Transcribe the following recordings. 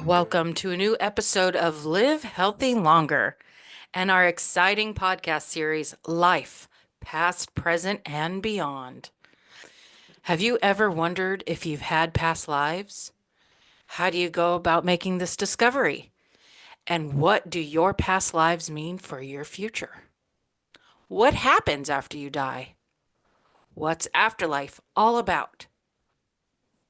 Welcome to a new episode of Live Healthy Longer and our exciting podcast series, Life, Past, Present, and Beyond. Have you ever wondered if you've had past lives? How do you go about making this discovery? And what do your past lives mean for your future? What happens after you die? What's afterlife all about?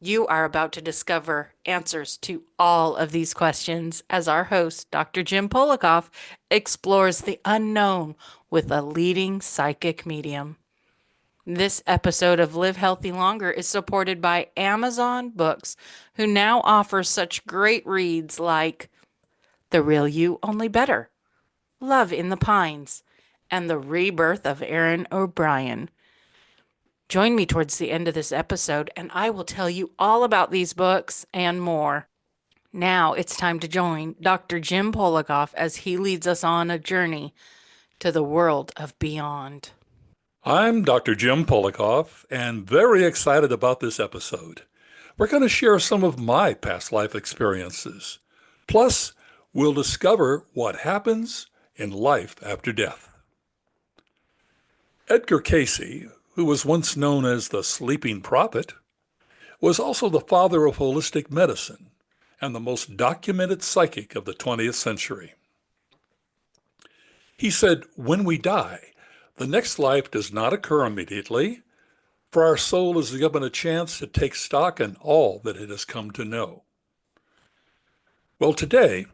You are about to discover answers to all of these questions as our host, Dr. Jim Polakof, explores the unknown with a leading psychic medium. This episode of Live Healthy Longer is supported by Amazon Books, who now offers such great reads like The Real You, Only Better, Love in the Pines, and The Rebirth of Aaron O'Brien. Join me towards the end of this episode, and I will tell you all about these books and more. Now it's time to join Dr. Jim Polakof as he leads us on a journey to the world of beyond. I'm Dr. Jim Polakof and very excited about this episode. We're going to share some of my past life experiences. Plus, we'll discover what happens in life after death. Edgar Cayce, who was once known as the Sleeping Prophet, was also the father of holistic medicine and the most documented psychic of the 20th century. He said, "When we die, the next life does not occur immediately, for our soul is given a chance to take stock in all that it has come to know." Well, today,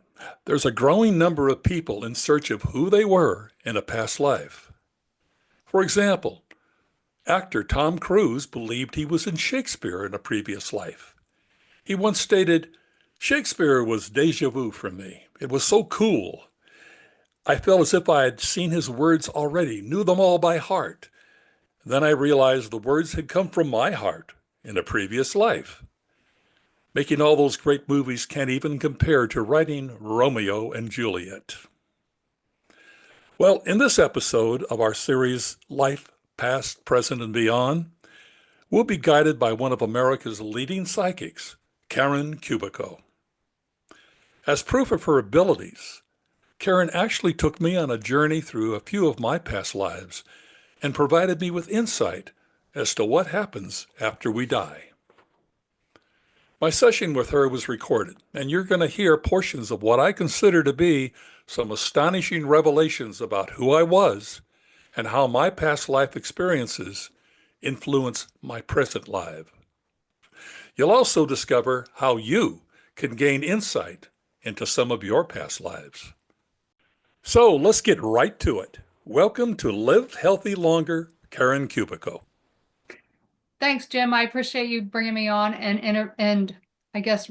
there's a growing number of people in search of who they were in a past life. For example, actor Tom Cruise believed he was in Shakespeare in a previous life. He once stated, "Shakespeare was deja vu for me. It was so cool. I felt as if I had seen his words already, knew them all by heart. Then I realized the words had come from my heart in a previous life." Making all those great movies can't even compare to writing Romeo and Juliet. Well, in this episode of our series, Life, Past, Present, and Beyond, we'll be guided by one of America's leading psychics, Karen Kubick. As proof of her abilities, Karen actually took me on a journey through a few of my past lives and provided me with insight as to what happens after we die. My session with her was recorded, and you're going to hear portions of what I consider to be some astonishing revelations about who I was and how my past life experiences influence my present life. You'll also discover how you can gain insight into some of your past lives. So let's get right to it. Welcome to Live Healthy Longer, Karen Kubick. Thanks, Jim. I appreciate you bringing me on and I guess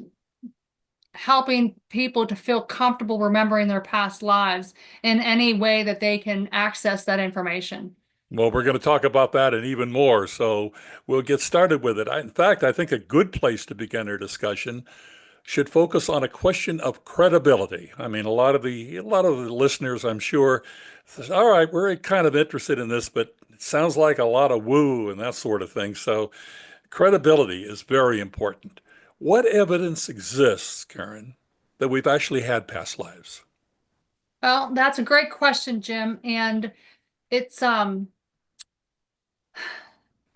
helping people to feel comfortable remembering their past lives in any way that they can access that information. Well, we're going to talk about that and even more, so we'll get started with it. In fact, I think a good place to begin our discussion should focus on a question of credibility. I mean, a lot of the listeners, I'm sure, says, "All right, we're kind of interested in this, but it sounds like a lot of woo and that sort of thing." So, credibility is very important. What evidence exists, Karen, that we've actually had past lives? Well, that's a great question, Jim. And it's I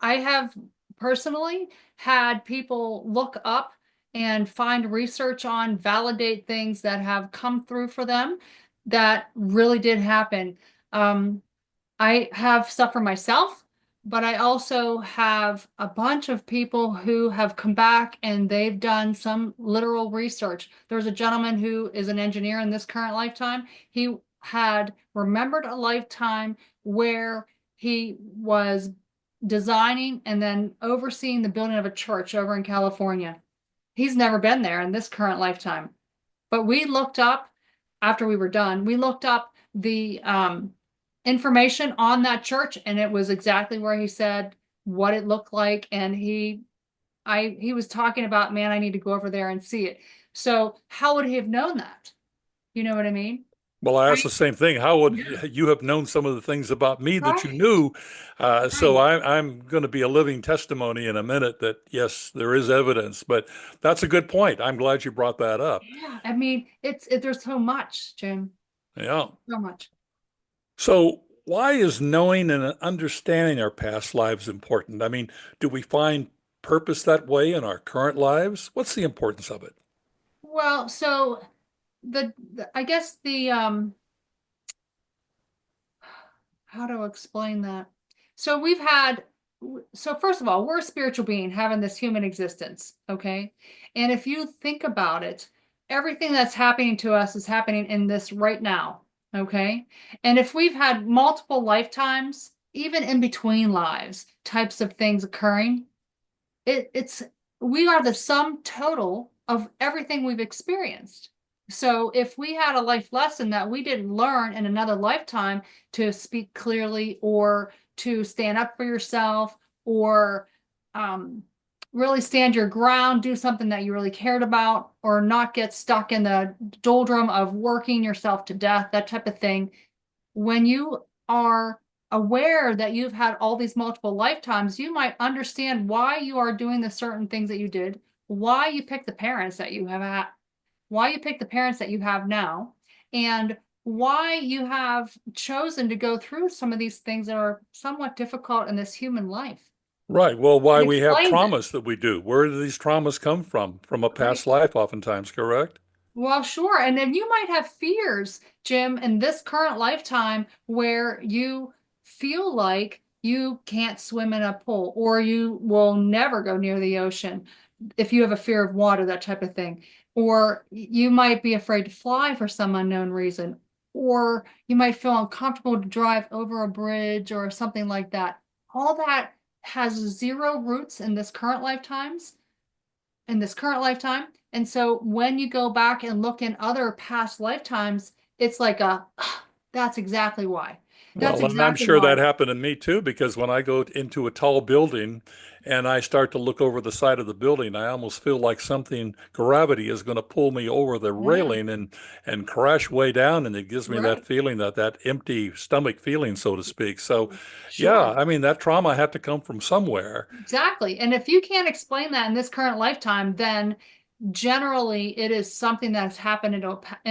have personally had people look up and find research on, validate things that have come through for them that really did happen. I have stuff for myself, but I also have a bunch of people who have come back and they've done some literal research. There's a gentleman who is an engineer in this current lifetime. He had remembered a lifetime where he was designing and then overseeing the building of a church over in California. He's never been there in this current lifetime. But we looked up, after we were done, we looked up the information on that church, and it was exactly where he said what it looked like. And he was talking about, man, I need to go over there and see it. So how would he have known that? You know what I mean? Well, I Are asked you? the same thing. How would Yeah, you have known some of the things about me that you right, knew? So right. I'm going to be a living testimony in a minute that yes, there is evidence. But that's a good point. I'm glad you brought that up. Yeah, I mean, there's so much, Jim, Yeah. so much. So why is knowing and understanding our past lives important? I mean, do we find purpose that way in our current lives? What's the importance of it? Well, so I guess how to explain that? So we've had, so first of all, we're a spiritual being having this human existence, okay? And if you think about it, everything that's happening to us is happening in this right now, okay? And if we've had multiple lifetimes, even in between lives, types of things occurring, it's we are the sum total of everything we've experienced. So if we had a life lesson that we didn't learn in another lifetime to speak clearly or to stand up for yourself or um, really stand your ground, do something that you really cared about, or not get stuck in the doldrum of working yourself to death, that type of thing, when you are aware that you've had all these multiple lifetimes, you might understand why you are doing the certain things that you did, why you picked the parents that you have had, why you picked the parents that you have now, and why you have chosen to go through some of these things that are somewhat difficult in this human life. Right. Well, It why we have explains it, traumas that we do. Where do these traumas come from? From a right? past life, oftentimes, correct? Well, sure. And then you might have fears, Jim, in this current lifetime where you feel like you can't swim in a pool or you will never go near the ocean if you have a fear of water, that type of thing. Or you might be afraid to fly for some unknown reason. Or you might feel uncomfortable to drive over a bridge or something like that. All that has zero roots in this current lifetime. And so when you go back and look in other past lifetimes, it's like that's exactly why. That's Well, and I'm exactly sure that why. happened to me too, because when I go into a tall building and I start to look over the side of the building, I almost feel like something, gravity is going to pull me over the Yeah, railing and crash way down. And it gives me that right. feeling, that empty stomach feeling, so to speak. So, yeah, Sure. I mean, that trauma had to come from somewhere. Exactly. And if you can't explain that in this current lifetime, then generally it is something that's happened in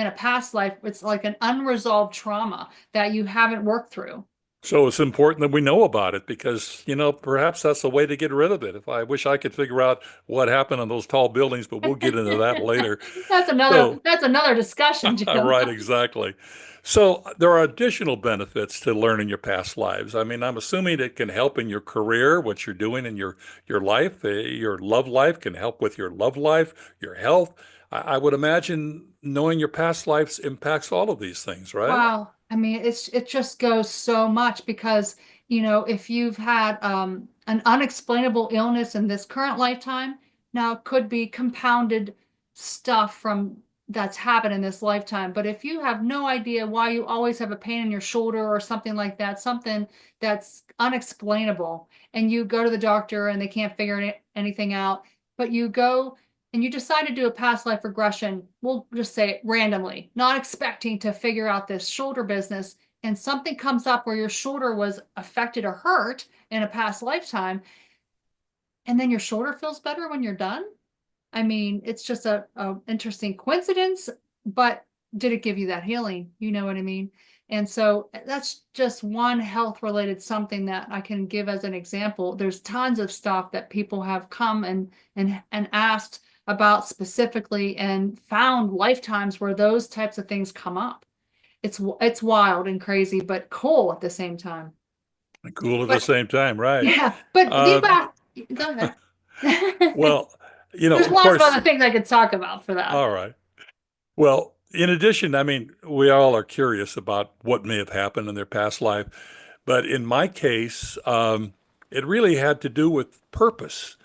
a past life. It's like an unresolved trauma that you haven't worked through. So it's important that we know about it because, perhaps that's a way to get rid of it. If I wish I could figure out what happened in those tall buildings, but we'll get into that later. So, That's another discussion, Jim. right, exactly. So there are additional benefits to learning your past lives. I mean, I'm assuming it can help in your career, what you're doing in your life, your love life can help with your love life, your health. I would imagine knowing your past lives impacts all of these things, right? Wow. I mean, it just goes so much because, if you've had an unexplainable illness in this current lifetime, now it could be compounded stuff from that's happened in this lifetime. But if you have no idea why you always have a pain in your shoulder or something like that, something that's unexplainable, and you go to the doctor and they can't figure anything out, but you go and you decide to do a past life regression, we'll just say randomly, not expecting to figure out this shoulder business, and something comes up where your shoulder was affected or hurt in a past lifetime, and then your shoulder feels better when you're done. I mean, it's just a interesting coincidence, but did it give you that healing? You know what I mean? And so that's just one health related something that I can give as an example. There's tons of stuff that people have come and asked about specifically and found lifetimes where those types of things come up. It's wild and crazy, but cool at the same time. Cool at the But same time, right? yeah, but you Uh, got go ahead. well, There's of lots of course, other things I could talk about for that. all right. Well, in addition, I mean, we all are curious about what may have happened in their past life. But in my case, it really had to do with purpose.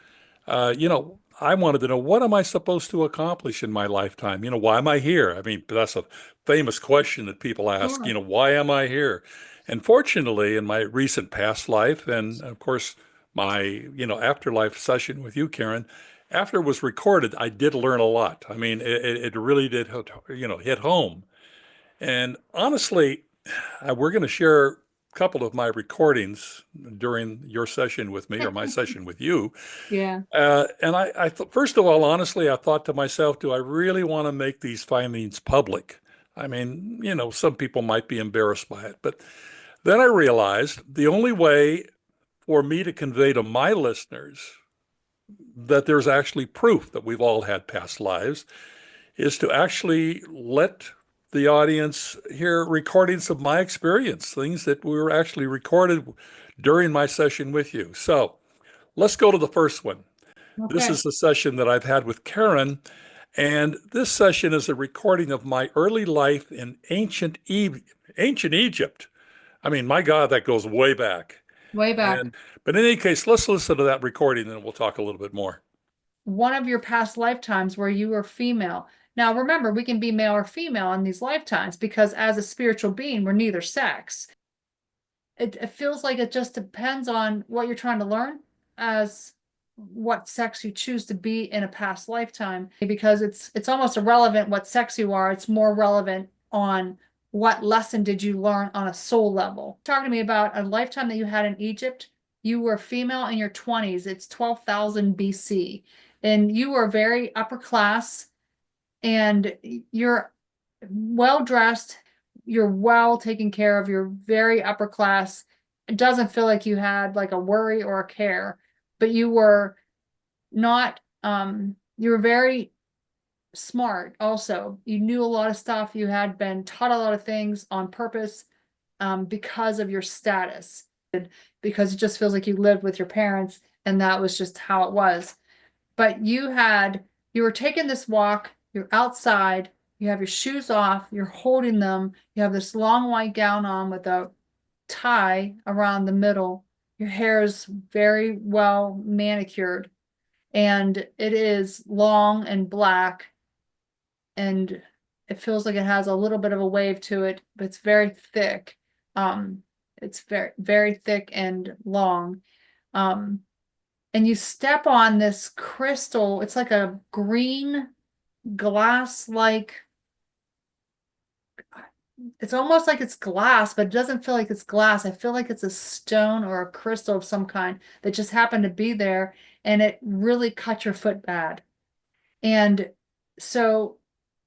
I wanted to know, what am I supposed to accomplish in my lifetime? Why am I here? I mean, that's a famous question that people ask, Sure. why am I here? And fortunately, in my recent past life, and of course, my, afterlife session with you, Karen, after it was recorded, I did learn a lot. I mean, it really did, hit home. And honestly, we're going to share a couple of my recordings during your session with me or my session with you. Yeah. And I thought, first of all, honestly, I thought to myself, do I really want to make these findings public? I mean, some people might be embarrassed by it. But then I realized the only way for me to convey to my listeners that there's actually proof that we've all had past lives is to actually let the audience hear recordings of my experience, things that were actually recorded during my session with you. So let's go to the first one. This Okay. is the session that I've had with Karen, and this session is a recording of my early life in ancient Egypt. I mean, my God, that goes way back. Way back. But in any case, let's listen to that recording, and we'll talk a little bit more. One of your past lifetimes where you were female. Now, remember, we can be male or female in these lifetimes because as a spiritual being, we're neither sex. It feels like it just depends on what you're trying to learn as what sex you choose to be in a past lifetime, because it's almost irrelevant what sex you are. It's more relevant on what lesson did you learn on a soul level. Talking to me about a lifetime that you had in Egypt. You were female in your 20s. It's 12,000 BC. And you were very upper class and you're well dressed, you're well taken care of, you're very upper class. It doesn't feel like you had like a worry or a care, but you were not, you were very smart also. You knew a lot of stuff, you had been taught a lot of things on purpose, because of your status, because it just feels like you lived with your parents and that was just how it was. But you were taking this walk, you're outside, you have your shoes off, you're holding them, you have this long white gown on with a tie around the middle. Your hair is very well manicured and it is long and black and it feels like it has a little bit of a wave to it, but it's very thick. It's very, very thick and long. And you step on this crystal, it's like a green glass like, it's almost like it's glass, but it doesn't feel like it's glass. I feel like it's a stone or a crystal of some kind that just happened to be there and it really cut your foot bad. And so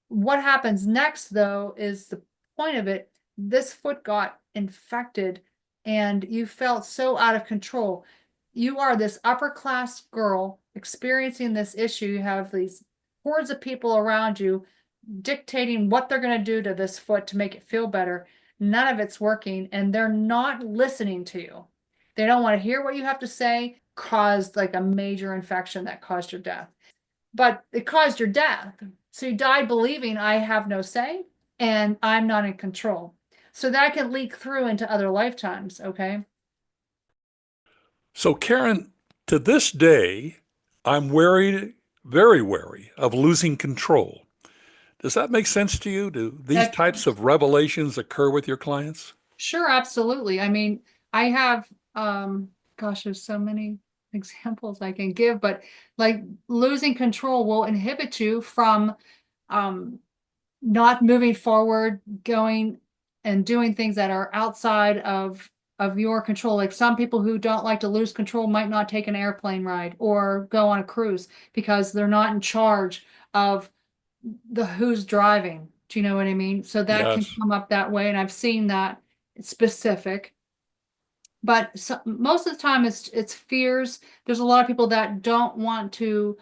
what happens next though is the point of it, this foot got infected and you felt so out of control. You are this upper class girl experiencing this issue. You have these hordes of people around you dictating what they're going to do to this foot to make it feel better. None of it's working and they're not listening to you. They don't want to hear what you have to say, caused like a major infection that caused your death. But it caused your death. So you died believing I have no say and I'm not in control. So that can leak through into other lifetimes, okay? So, Karen, to this day, I'm worried, very wary of losing control. Does that make sense to you? Do these That types of revelations occur with your clients? Sure, absolutely. I mean, I have gosh, there's so many examples I can give, but like losing control will inhibit you from um not moving forward, going and doing things that are outside of your control. Like some people who don't like to lose control might not take an airplane ride or go on a cruise because they're not in charge of the who's driving. Do you know what I mean? So that can Yes. come up that way, and I've seen that specific. But most of the time it's fears. There's a lot of people that don't want to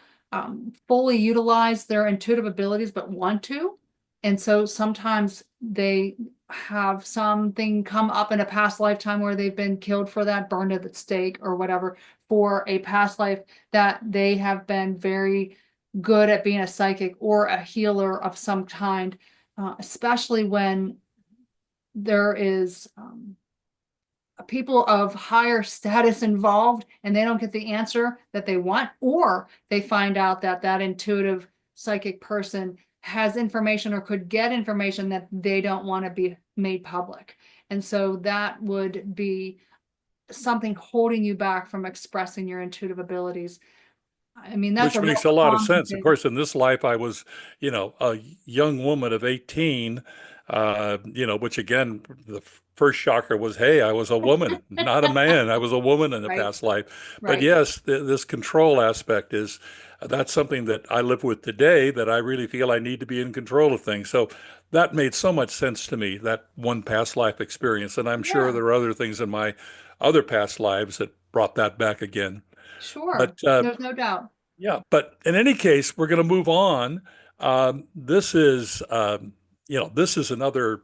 fully utilize their intuitive abilities, but want to. And so sometimes they have something come up in a past lifetime where they've been killed for that, burned at the stake or whatever, for a past life that they have been very good at being a psychic or a healer of some kind, especially when there is people of higher status involved and they don't get the answer that they want, or they find out that that intuitive psychic person has information or could get information that they don't want to be made public. And so that would be something holding you back from expressing your intuitive abilities. I mean, that's Which a real makes a lot of common sense. Of thing. course, in this life, I was, a young woman of 18. which again, the first shocker was, hey, I was a woman, not a man. I was a woman in a Right, past life. But right. yes, this control aspect is that's something that I live with today that I really feel I need to be in control of things. So that made so much sense to me, that one past life experience. And I'm sure Yeah, there are other things in my other past lives that brought that back again. sure. But There's no doubt. yeah, but in any case, we're going to move on. This is another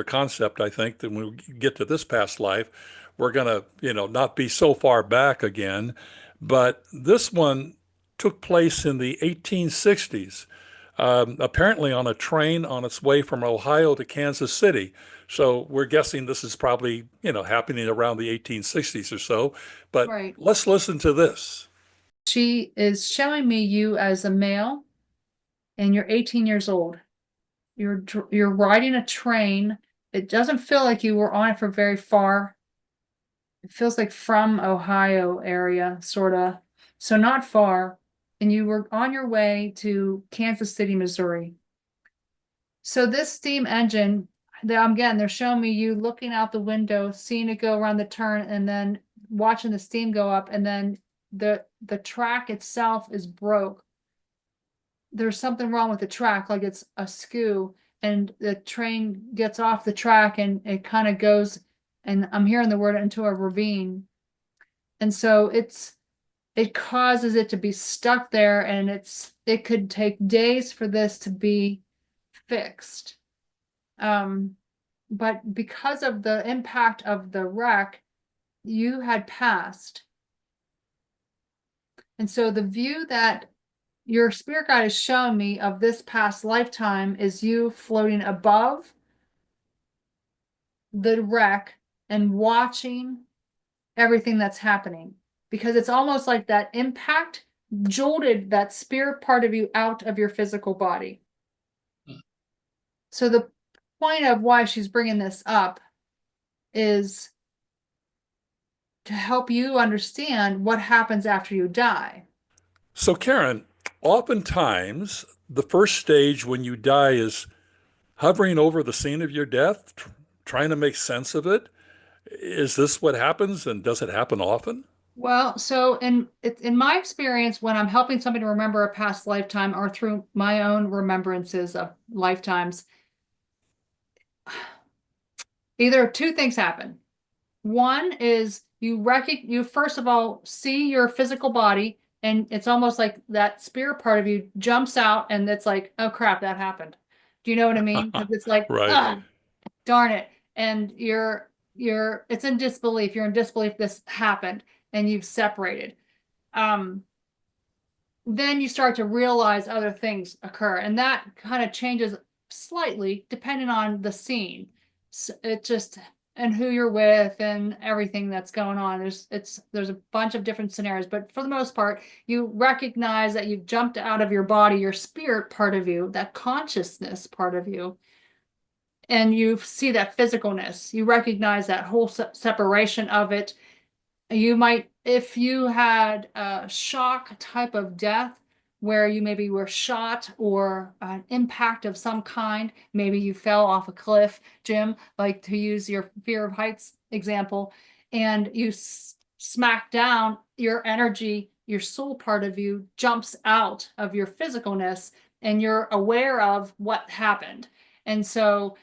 concept. I think that when we get to this past life, we're going to, not be so far back again. But this one took place in the 1860s, apparently on a train on its way from Ohio to Kansas City. So we're guessing this is probably, happening around the 1860s or so. But Right. let's listen to this. She is showing me you as a male and you're 18 years old. You're riding a train. It doesn't feel like you were on it for very far. It feels like from Ohio area, sort of. So not far. And you were on your way to Kansas City, Missouri. So this steam engine, again, they're showing me you looking out the window, seeing it go around the turn, and then watching the steam go up, and then the track itself is broke. There's something wrong with the track, like it's askew, and the train gets off the track and it kind of goes, and I'm hearing the word, into a ravine. And so it causes it to be stuck there, and it could take days for this to be fixed. But because of the impact of the wreck, you had passed. And so the view that your spirit guide has shown me of this past lifetime is you floating above the wreck and watching everything that's happening. Because it's almost like that impact jolted that spirit part of you out of your physical body. So the point of why she's bringing this up is to help you understand what happens after you die. So, Karen, oftentimes the first stage when you die is hovering over the scene of your death, trying to make sense of it. Is this what happens, and does it happen often? Well, so in my experience, when I'm helping somebody remember a past lifetime or through my own remembrances of lifetimes, either two things happen. One is you first of all see your physical body, and it's almost like that spirit part of you jumps out, and it's like, oh crap, that happened. Do you know what I mean? Because it's like, Right. ah, darn it. And it's in disbelief. You're in disbelief this happened and you've separated. Um, then you start to realize other things occur, and that kind of changes slightly depending on the scene. So it just and who you're with and everything that's going on. There's a bunch of different scenarios, but for the most part, you recognize that you've jumped out of your body, your spirit part of you, that consciousness part of you, and you see that physicalness. You recognize that whole separation of it. You might, if you had a shock type of death where you maybe were shot or an impact of some kind, maybe you fell off a cliff, Jim, like to use your fear of heights example, and you smack down, your energy, your soul part of you jumps out of your physicalness and you're aware of what happened. And so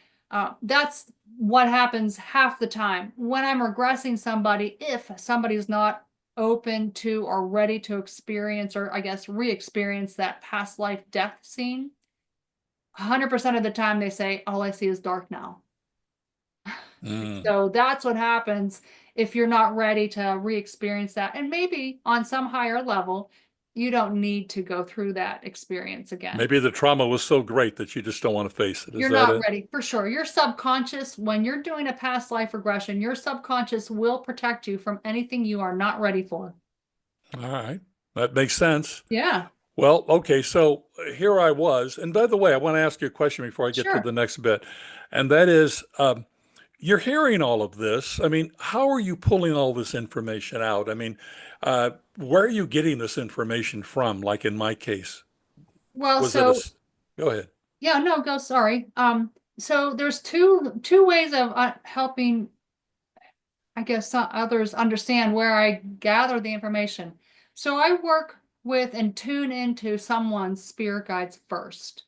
that's what happens half the time when I'm regressing somebody. If somebody's not open to or ready to experience, or I guess re-experience, that past life death scene, 100% of the time they say, all I see is dark now. Mm. So that's what happens if you're not ready to re-experience that. And maybe on some higher level, you don't need to go through that experience again. Maybe the trauma was so great that you just don't want to face it. Is You're that not it? ready for sure. Your subconscious, when you're doing a past life regression, your subconscious will protect you from anything you are not ready for. All right. That makes sense. Yeah, Well, okay. So here I was. And by the way, I want to ask you a question before I get to sure. the next bit. And that is, you're hearing all of this. I mean, how are you pulling all this information out? I mean, where are you getting this information from? Like in my case, Well, was it so go ahead. yeah, no, go, sorry. So there's two ways of helping, I guess, others understand where I gather the information. So I work with and tune into someone's spirit guides first.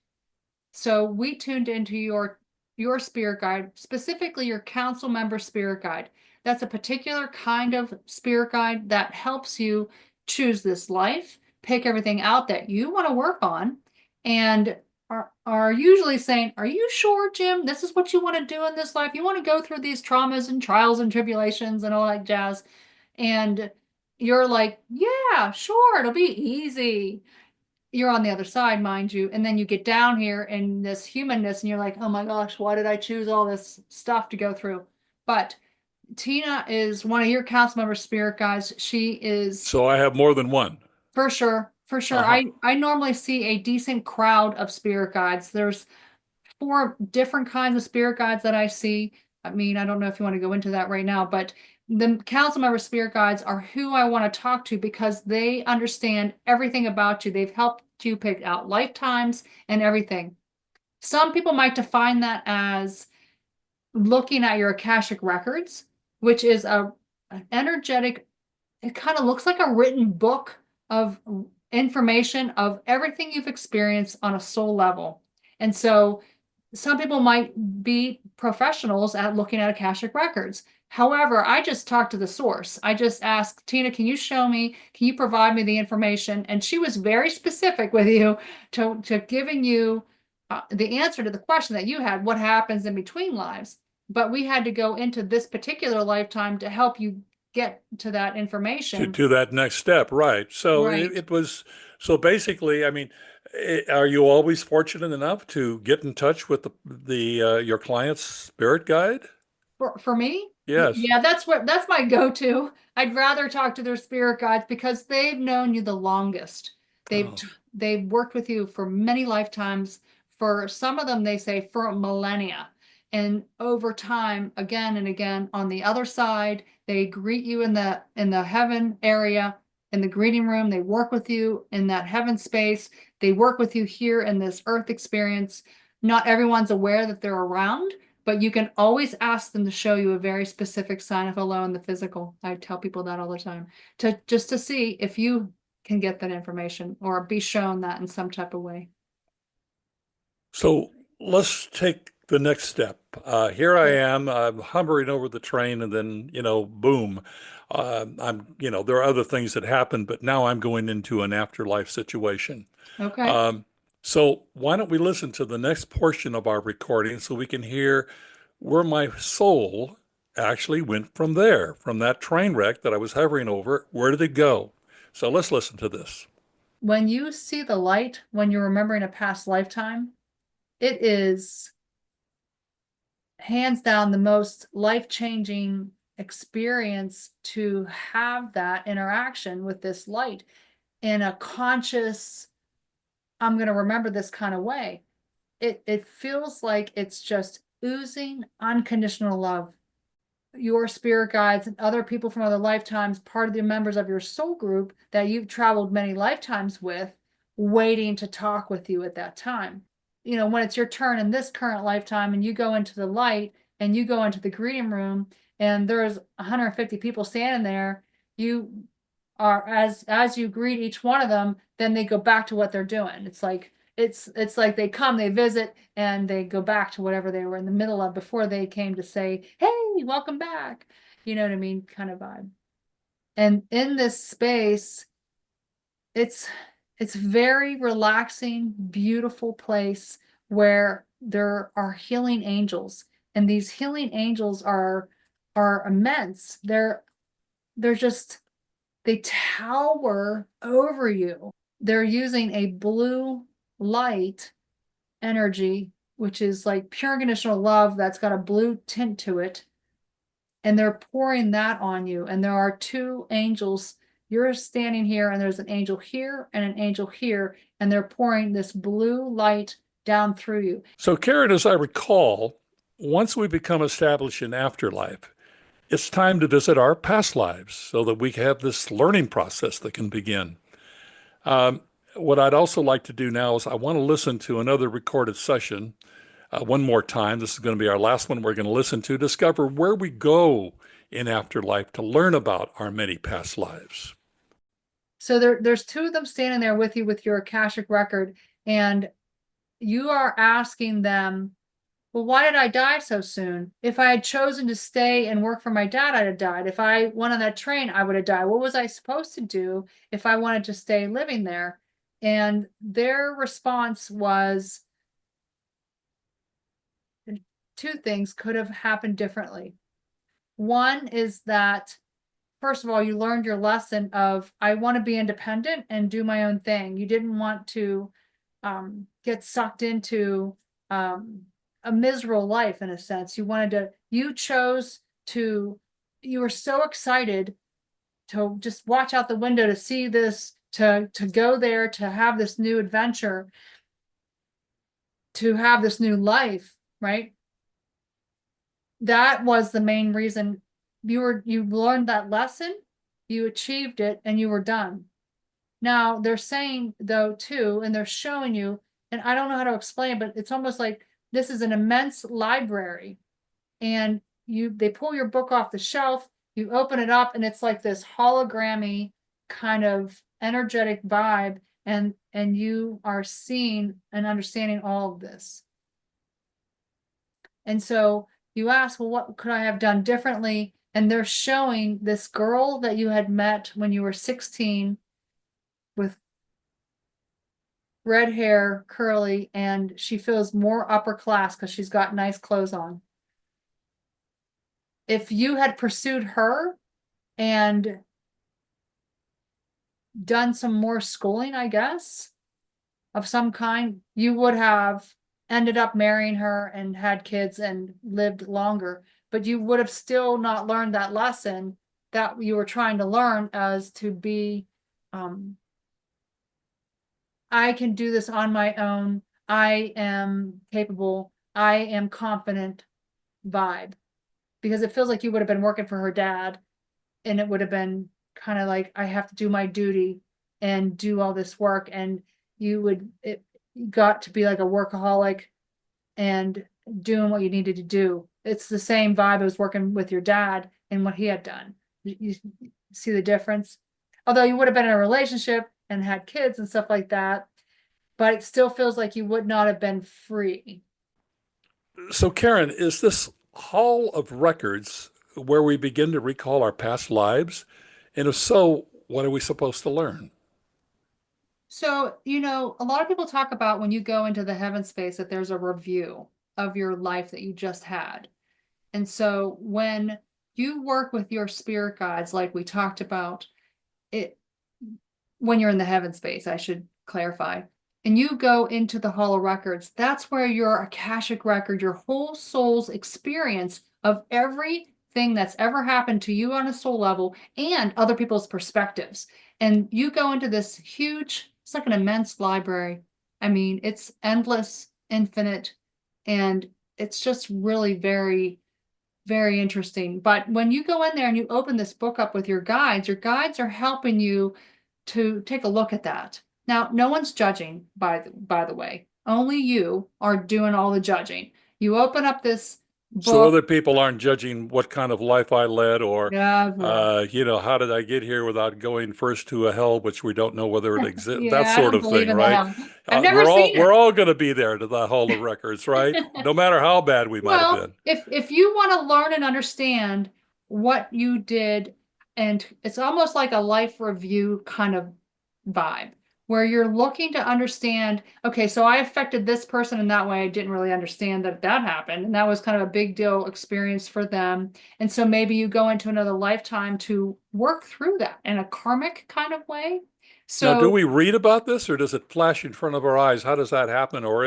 So we tuned into your spirit guide, specifically your council member spirit guide. That's a particular kind of spirit guide that helps you choose this life, pick everything out that you want to work on, and are usually saying, "Are you sure, Jim? This is what you want to do in this life? You want to go through these traumas and trials and tribulations and all that jazz?" And you're like, "Yeah, sure, it'll be easy." You're on the other side, mind you, and then you get down here in this humanness and you're like, oh my gosh, why did I choose all this stuff to go through? But Tina is one of your council member spirit guides. She is So I have more than one. for sure, for sure. Uh-huh. I normally see a decent crowd of spirit guides. There's four different kinds of spirit guides that I see. I mean, I don't know if you want to go into that right now, but the council member spirit guides are who I want to talk to because they understand everything about you. They've helped you pick out lifetimes and everything. Some people might define that as looking at your Akashic records, which is an energetic, it kind of looks like a written book of information of everything you've experienced on a soul level. And so some people might be professionals at looking at Akashic records. However, I just talked to the source. I just asked, Tina, can you show me, can you provide me the information? And she was very specific with you to giving you the answer to the question that you had, what happens in between lives? But we had to go into this particular lifetime to help you get to that information. To that next step, right? So Right. it was so basically. I mean, are you always fortunate enough to get in touch with the your client's spirit guide? For me, Yes. yeah, that's my go-to. I'd rather talk to their spirit guides because they've known you the longest. They've Oh. they've worked with you for many lifetimes. For some of them, they say for millennia. And over time, again and again, on the other side, they greet you in the heaven area, in the greeting room. They work with you in that heaven space. They work with you here in this earth experience. Not everyone's aware that they're around, but you can always ask them to show you a very specific sign of hello in the physical. I tell people that all the time to just to see if you can get that information or be shown that in some type of way. So let's take the next step. Here I Sure. am, I'm hovering over the train, and then, boom. There are other things that happen, but now I'm going into an afterlife situation. Okay. Um, so why don't we listen to the next portion of our recording so we can hear where my soul actually went from there, from that train wreck that I was hovering over. Where did it go? So let's listen to this. When you see the light, when you're remembering a past lifetime, it is hands down the most life-changing experience to have that interaction with this light in a conscious, I'm going to remember this kind of way. It feels like it's just oozing unconditional love. Your spirit guides and other people from other lifetimes, part of the members of your soul group that you've traveled many lifetimes with, waiting to talk with you at that time. You know, when it's your turn in this current lifetime and you go into the light and you go into the greeting room and there's 150 people standing there, you are as you greet each one of them, then they go back to what they're doing. It's like they come, they visit, and they go back to whatever they were in the middle of before they came to say, "Hey, welcome back." You know what I mean? Kind of vibe. And in this space, it's it's very relaxing, beautiful place where there are healing angels, and these healing angels are immense. They're just they tower over you. They're using a blue light energy, which is like pure unconditional love that's got a blue tint to it. And they're pouring that on you. And there are two angels. You're standing here, and there's an angel here and an angel here, and they're pouring this blue light down through you. So, Karen, as I recall, once we become established in afterlife, it's time to visit our past lives so that we have this learning process that can begin. Um, what I'd also like to do now is I want to listen to another recorded session one more time. This is going to be our last one we're going to listen to, discover where we go in afterlife to learn about our many past lives. So there's two of them standing there with you with your Akashic record, and you are asking them, well, why did I die so soon? If I had chosen to stay and work for my dad, I'd have died. If I went on that train, I would have died. What was I supposed to do if I wanted to stay living there? And their response was two things could have happened differently. One is that, first of all, you learned your lesson of, I want to be independent and do my own thing. You didn't want to get sucked into a miserable life, in a sense. You chose to, you were so excited to just watch out the window to see this, to go there, to have this new adventure, to have this new life, right? That was the main reason. You learned that lesson, you achieved it, and you were done. Now they're saying though too, and they're showing you, and I don't know how to explain, but it's almost like this is an immense library, and they pull your book off the shelf, you open it up, and it's like this hologrammy kind of energetic vibe, and you are seeing and understanding all of this. And so you ask, well, what could I have done differently? And they're showing this girl that you had met when you were 16 with red hair, curly, and she feels more upper class because she's got nice clothes on. If you had pursued her and done some more schooling, I guess, of some kind, you would have ended up marrying her and had kids and lived longer, but you would have still not learned that lesson that you were trying to learn, as to be, I can do this on my own. I am capable. I am confident vibe. Because it feels like you would have been working for her dad, and it would have been kind of like, I have to do my duty and do all this work. And it got to be like a workaholic and doing what you needed to do. It's the same vibe as working with your dad and what he had done. You see the difference? Although you would have been in a relationship and had kids and stuff like that, but it still feels like you would not have been free. So, Karen, is this hall of records where we begin to recall our past lives? And if so, what are we supposed to learn? So, a lot of people talk about when you go into the heaven space that there's a review of your life that you just had. And so when you work with your spirit guides, like we talked about, it when you're in the heaven space, I should clarify, and you go into the Hall of Records, that's where your Akashic record, your whole soul's experience of everything that's ever happened to you on a soul level and other people's perspectives. And you go into this huge, it's like an immense library. I mean, it's endless, infinite, and it's just really very, very interesting. But when you go in there and you open this book up with your guides are helping you to take a look at that. Now, no one's judging, by the way. Only you are doing all the judging. You open up this So book. other people aren't judging what kind of life I led, or, Yeah, how did I get here without going first to a hell, which we don't know whether it exists, that yeah, I sort don't of believe thing, in the right? hell. I've never seen We're it. all going to be there to the Hall of Records, right? No matter how bad we might have Well, been. if you want to learn and understand what you did, and it's almost like a life review kind of vibe, where you're looking to understand, okay, so I affected this person in that way. I didn't really understand that happened. And that was kind of a big deal experience for them. And so maybe you go into another lifetime to work through that in a karmic kind of way. Now, do So, we read about this, or does it flash in front of our eyes? How does that happen, or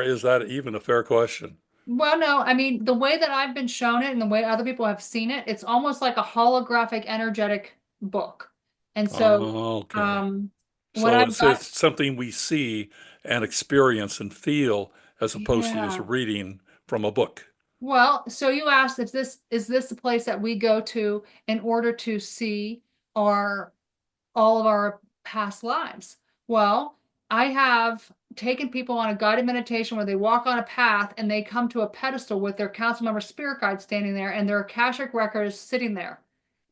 is that even a fair question? well, no, I mean, the way that I've been shown it and the way other people have seen it, it's almost like a holographic, energetic book. And so, Oh, okay. um, what So I've got, it's something we see and experience and feel as opposed to just yeah. reading from a book. Well, so you asked if this is this the place that we go to in order to see our all of our past lives. Well, I have taken people on a guided meditation where they walk on a path and they come to a pedestal with their council member spirit guide standing there and their Akashic record is sitting there.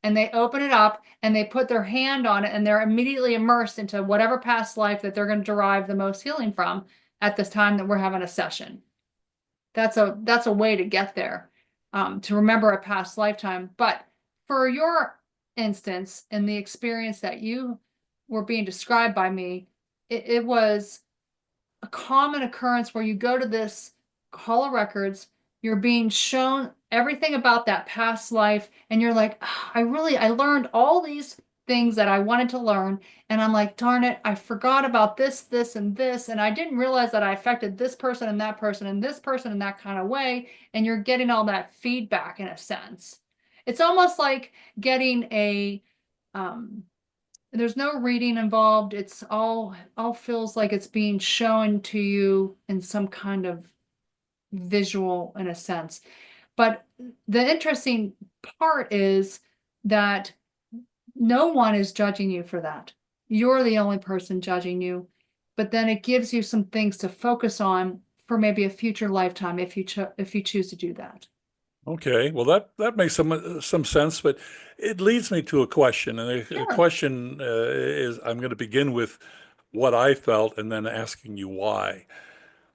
And they open it up and they put their hand on it and they're immediately immersed into whatever past life that they're going to derive the most healing from at this time that we're having a session. That's a way to get there, to remember a past lifetime. But for your instance, in the experience that you were being described by me, it was a common occurrence where you go to this Hall of Records, you're being shown everything about that past life, and you're like, "Ah, I learned all these things that I wanted to learn, and I'm like, darn it, I forgot about this, this, and this, and I didn't realize that I affected this person and that person and this person in that kind of way," and you're getting all that feedback in a sense. It's almost like getting a um, there's no reading involved. It's all feels like it's being shown to you in some kind of visual in a sense. But the interesting part is that no one is judging you for that. You're the only person judging you. But then it gives you some things to focus on for maybe a future lifetime if you choose to do that. Okay, well that makes some sense, but it leads me to a question, and the Sure. question is I'm going to begin with what I felt and then asking you why.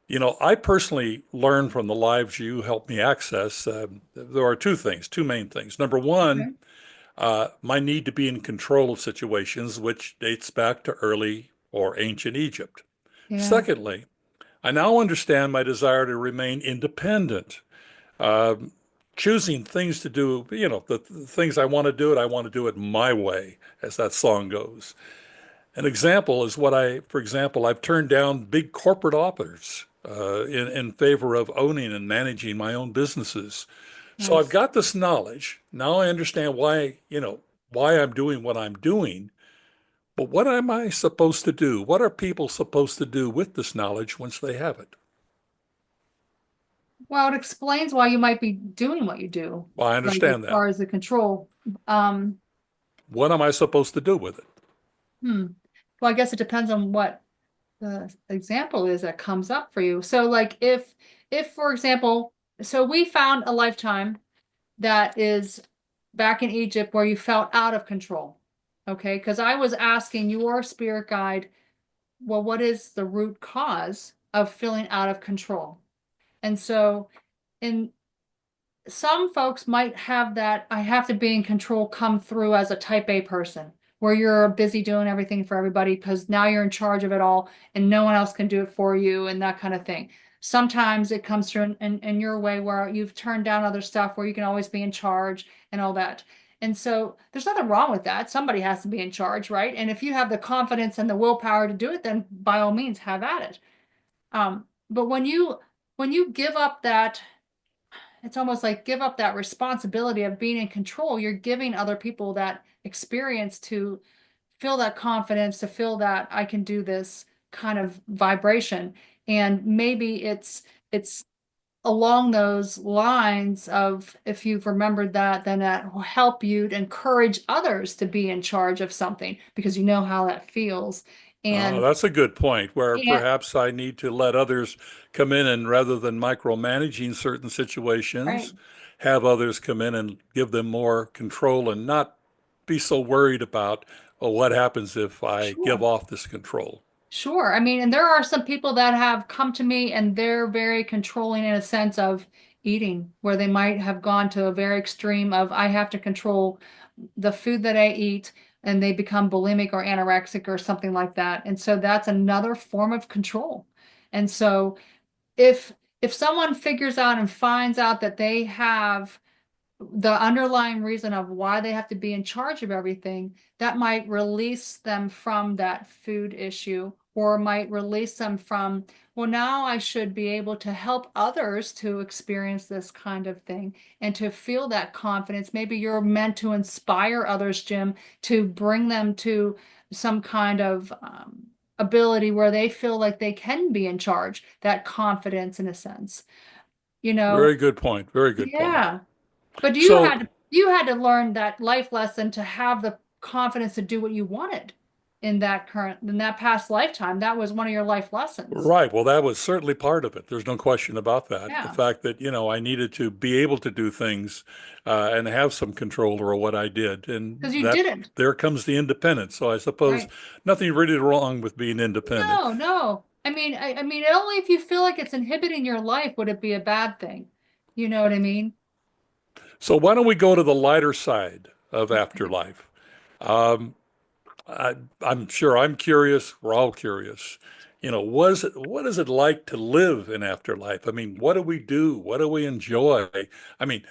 You know, I personally learned from the lives you helped me access. There are two things, two main things. Number one, Okay. my need to be in control of situations, which dates back to early or ancient Egypt. Yeah. Secondly, I now understand my desire to remain independent, um, choosing things to do, the things I want to do it, I want to do it my way, as that song goes. An example is for example, I've turned down big corporate offers in favor of owning and managing my own businesses. So I've Nice. got this knowledge. Now I understand why I'm doing what I'm doing. But what am I supposed to do? What are people supposed to do with this knowledge once they have it? Well, it explains why you might be doing what you do, Well, I like as understand that. far as the control. Um, What am I supposed to do with it? hmm. Well, I guess it depends on what the example is that comes up for you. So, like if for example, so we found a lifetime that is back in Egypt where you felt out of control. Okay, because I was asking your spirit guide, well, what is the root cause of feeling out of control? And so in some folks might have that I have to be in control come through as a type A person, where you're busy doing everything for everybody because now you're in charge of it all and no one else can do it for you and that kind of thing. Sometimes it comes through in your way where you've turned down other stuff where you can always be in charge and all that. And so there's nothing wrong with that. Somebody has to be in charge, right? And if you have the confidence and the willpower to do it, then by all means have at it. But when you give up that, it's almost like give up that responsibility of being in control. You're giving other people that experience to feel that confidence, to feel that I can do this kind of vibration. And maybe it's along those lines of if you've remembered that, then that will help you to encourage others to be in charge of something because you know how that feels. And That's a good point, where and perhaps I need to let others come in and rather than micromanaging certain right, situations, have others come in and give them more control and not be so worried about, well, what happens if I give sure. off this control? Sure. I mean, and there are some people that have come to me and they're very controlling in a sense of eating, where they might have gone to a very extreme of I have to control the food that I eat, and they become bulimic or anorexic or something like that. And so that's another form of control. And so if if someone figures out and finds out that they have the underlying reason of why they have to be in charge of everything, that might release them from that food issue or might release them from, well, now I should be able to help others to experience this kind of thing and to feel that confidence. Maybe you're meant to inspire others, Jim, to bring them to some kind of ability where they feel like they can be in charge, that confidence in a sense, you know? Very good point. Very good point. Yeah. But So, you had to learn that life lesson to have the confidence to do what you wanted in that past lifetime. That was one of your life lessons. Right. Well, that was certainly part of it. There's no question about that. The Yeah, fact that, I needed to be able to do things and have some control over what I did. because And you that didn't. there comes the independence. So I suppose Right. nothing really wrong with being independent. No, no. I mean, only if you feel like it's inhibiting your life would it be a bad thing. You know what I mean? So why don't we go to the lighter side of Okay. afterlife? Um, I, I'm sure I'm curious. We're all curious. What is it like to live in afterlife? I mean, what do we do? What do we enjoy? I mean,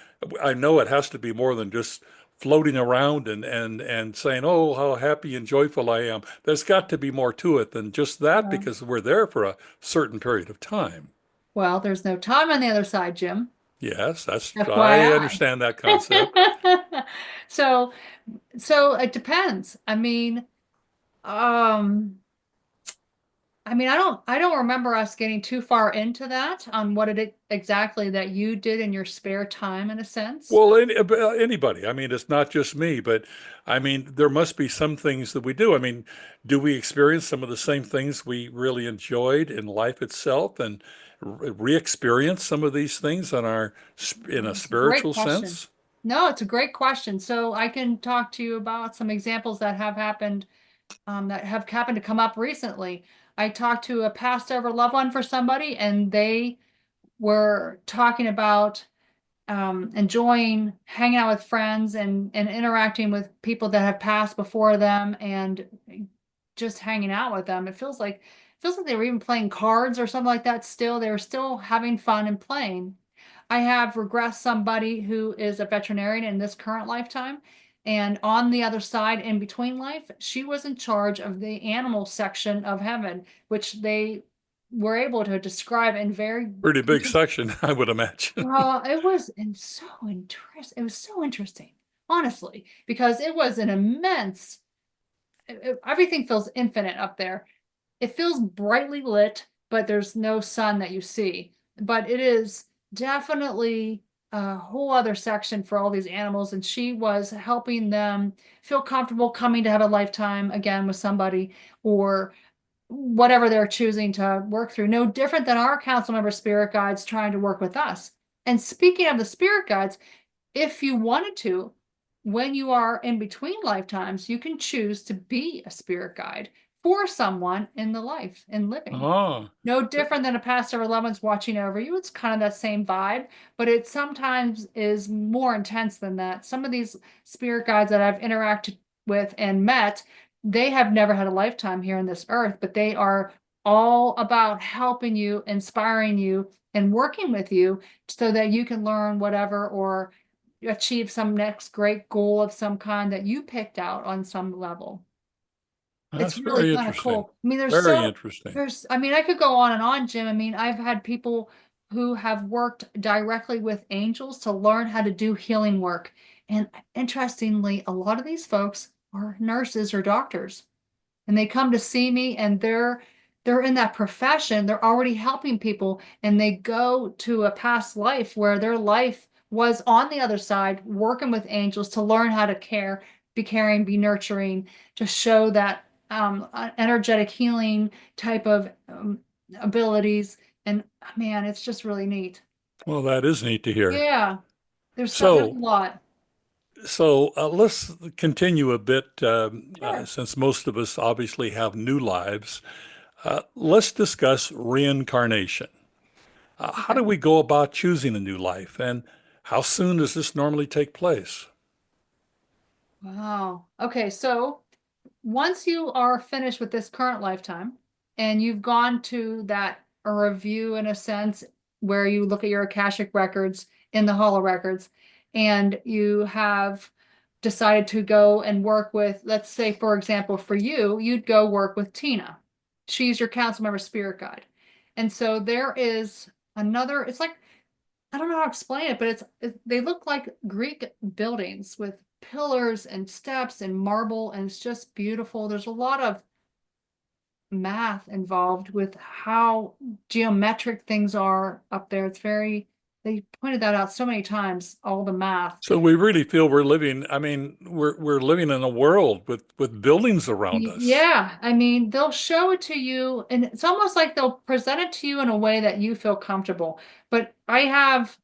I know it has to be more than just floating around and saying, "Oh, how happy and joyful I am." There's got to be more to it than just that Well, because we're there for a certain period of time. well, there's no time on the other side, Jim. Yes, I FYI. understand that concept. So, so it depends. Um, I don't remember us getting too far into that on what it exactly that you did in your spare time, in a sense. Well, anybody. I mean, it's not just me, but I mean, there must be some things that we do. I mean, do we experience some of the same things we really enjoyed in life itself and re-experience some of these things in a It's a great spiritual question. sense? No, it's a great question. So I can talk to you about some examples that have happened to come up recently. I talked to a passed over loved one for somebody, and they were talking about enjoying hanging out with friends and interacting with people that have passed before them and just hanging out with them. It feels like they were even playing cards or something like that still. They were still having fun and playing. I have regressed somebody who is a veterinarian in this current lifetime. And on the other side, in between life, she was in charge of the animal section of heaven, which they were able to describe in very Pretty big interesting. section, I would imagine. Well, it was and so interest. It was so interesting, honestly, because it was an immense. Everything feels infinite up there. It feels brightly lit, but there's no sun that you see. But it is definitely a whole other section for all these animals, and she was helping them feel comfortable coming to have a lifetime again with somebody, or whatever they're choosing to work through. No different than our council member spirit guides trying to work with us. And speaking of the spirit guides, if you wanted to, when you are in between lifetimes, you can choose to be a spirit guide for someone in the life and living. Oh, No different than a pastor or loved one's watching over you. It's kind of that same vibe, but it sometimes is more intense than that. Some of these spirit guides that I've interacted with and met, they have never had a lifetime here on this earth, but they are all about helping you, inspiring you, and working with you so that you can learn whatever or achieve some next great goal of some kind that you picked out on some level. It's that's really very kind of interesting. cool. I mean, Very interesting. I could go on and on, Jim. I mean, I've had people who have worked directly with angels to learn how to do healing work. And interestingly, a lot of these folks are nurses or doctors, and they come to see me, and they're in that profession. They're already helping people, and they go to a past life where their life was on the other side working with angels to learn how to care, be caring, be nurturing, to show that energetic healing type of abilities. And man, it's just really neat. Well, that is neat to hear. Yeah, there's a So, lot. let's continue a bit Sure. since most of us obviously have new lives. Let's discuss reincarnation. How do Okay. we go about choosing a new life, and how soon does this normally take place? Wow. Okay, so once you are finished with this current lifetime and you've gone to that a review in a sense where you look at your Akashic records in the Holo records and you have decided to go and work with, let's say, for example, for you, you'd go work with Tina. She's your council member spirit guide. And so there is another, it's like I don't know how to explain it, but they look like Greek buildings with pillars and steps and marble, and it's just beautiful. There's a lot of math involved with how geometric things are up there. It's very They pointed that out so many times, all the math. So we really feel we're living, I mean, we're living in a world with buildings around us. Yeah, I mean, they'll show it to you, and it's almost like they'll present it to you in a way that you feel comfortable. But I have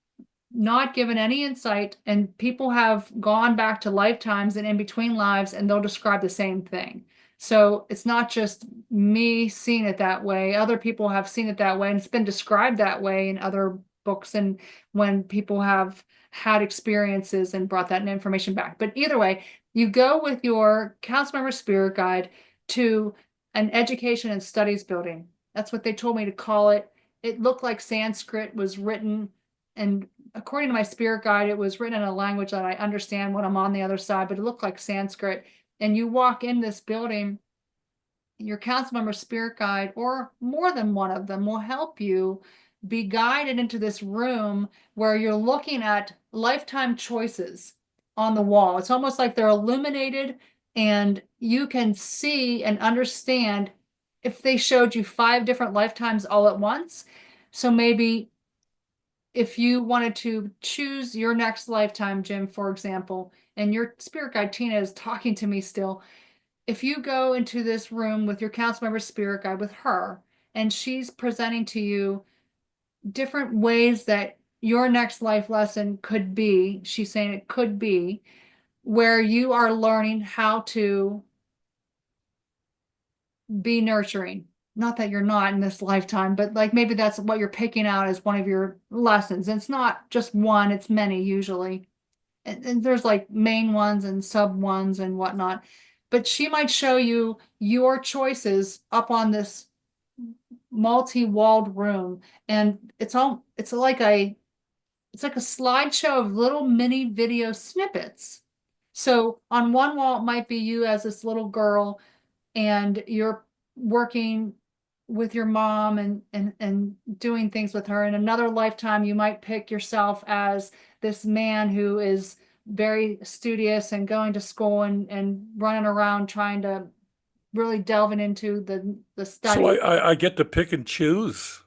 not given any insight, and people have gone back to lifetimes and in between lives, and they'll describe the same thing. So it's not just me seeing it that way. Other people have seen it that way, and it's been described that way in other books and when people have had experiences and brought that information back. But either way, you go with your council member spirit guide to an education and studies building. That's what they told me to call it. It looked like Sanskrit was written, and according to my spirit guide, it was written in a language that I understand when I'm on the other side, but it looked like Sanskrit. And you walk in this building, your council member spirit guide, or more than one of them, will help you be guided into this room where you're looking at lifetime choices on the wall. It's almost like they're illuminated, and you can see and understand if they showed you 5 different lifetimes all at once. So maybe if you wanted to choose your next lifetime, Jim, for example, and your spirit guide Tina is talking to me still, if you go into this room with your council member spirit guide with her, and she's presenting to you different ways that your next life lesson could be, she's saying it could be, where you are learning how to be nurturing. Not that you're not in this lifetime, but like maybe that's what you're picking out as one of your lessons. And it's not just one, it's many usually. And there's like main ones and sub ones and whatnot. But she might show you your choices up on this multi-walled room. And it's like a slideshow of little mini video snippets. So on one wall, it might be you as this little girl, and you're working with your mom and doing things with her. In another lifetime, you might pick yourself as this man who is very studious and going to school and running around trying to really delving into the So study. I get to pick and choose.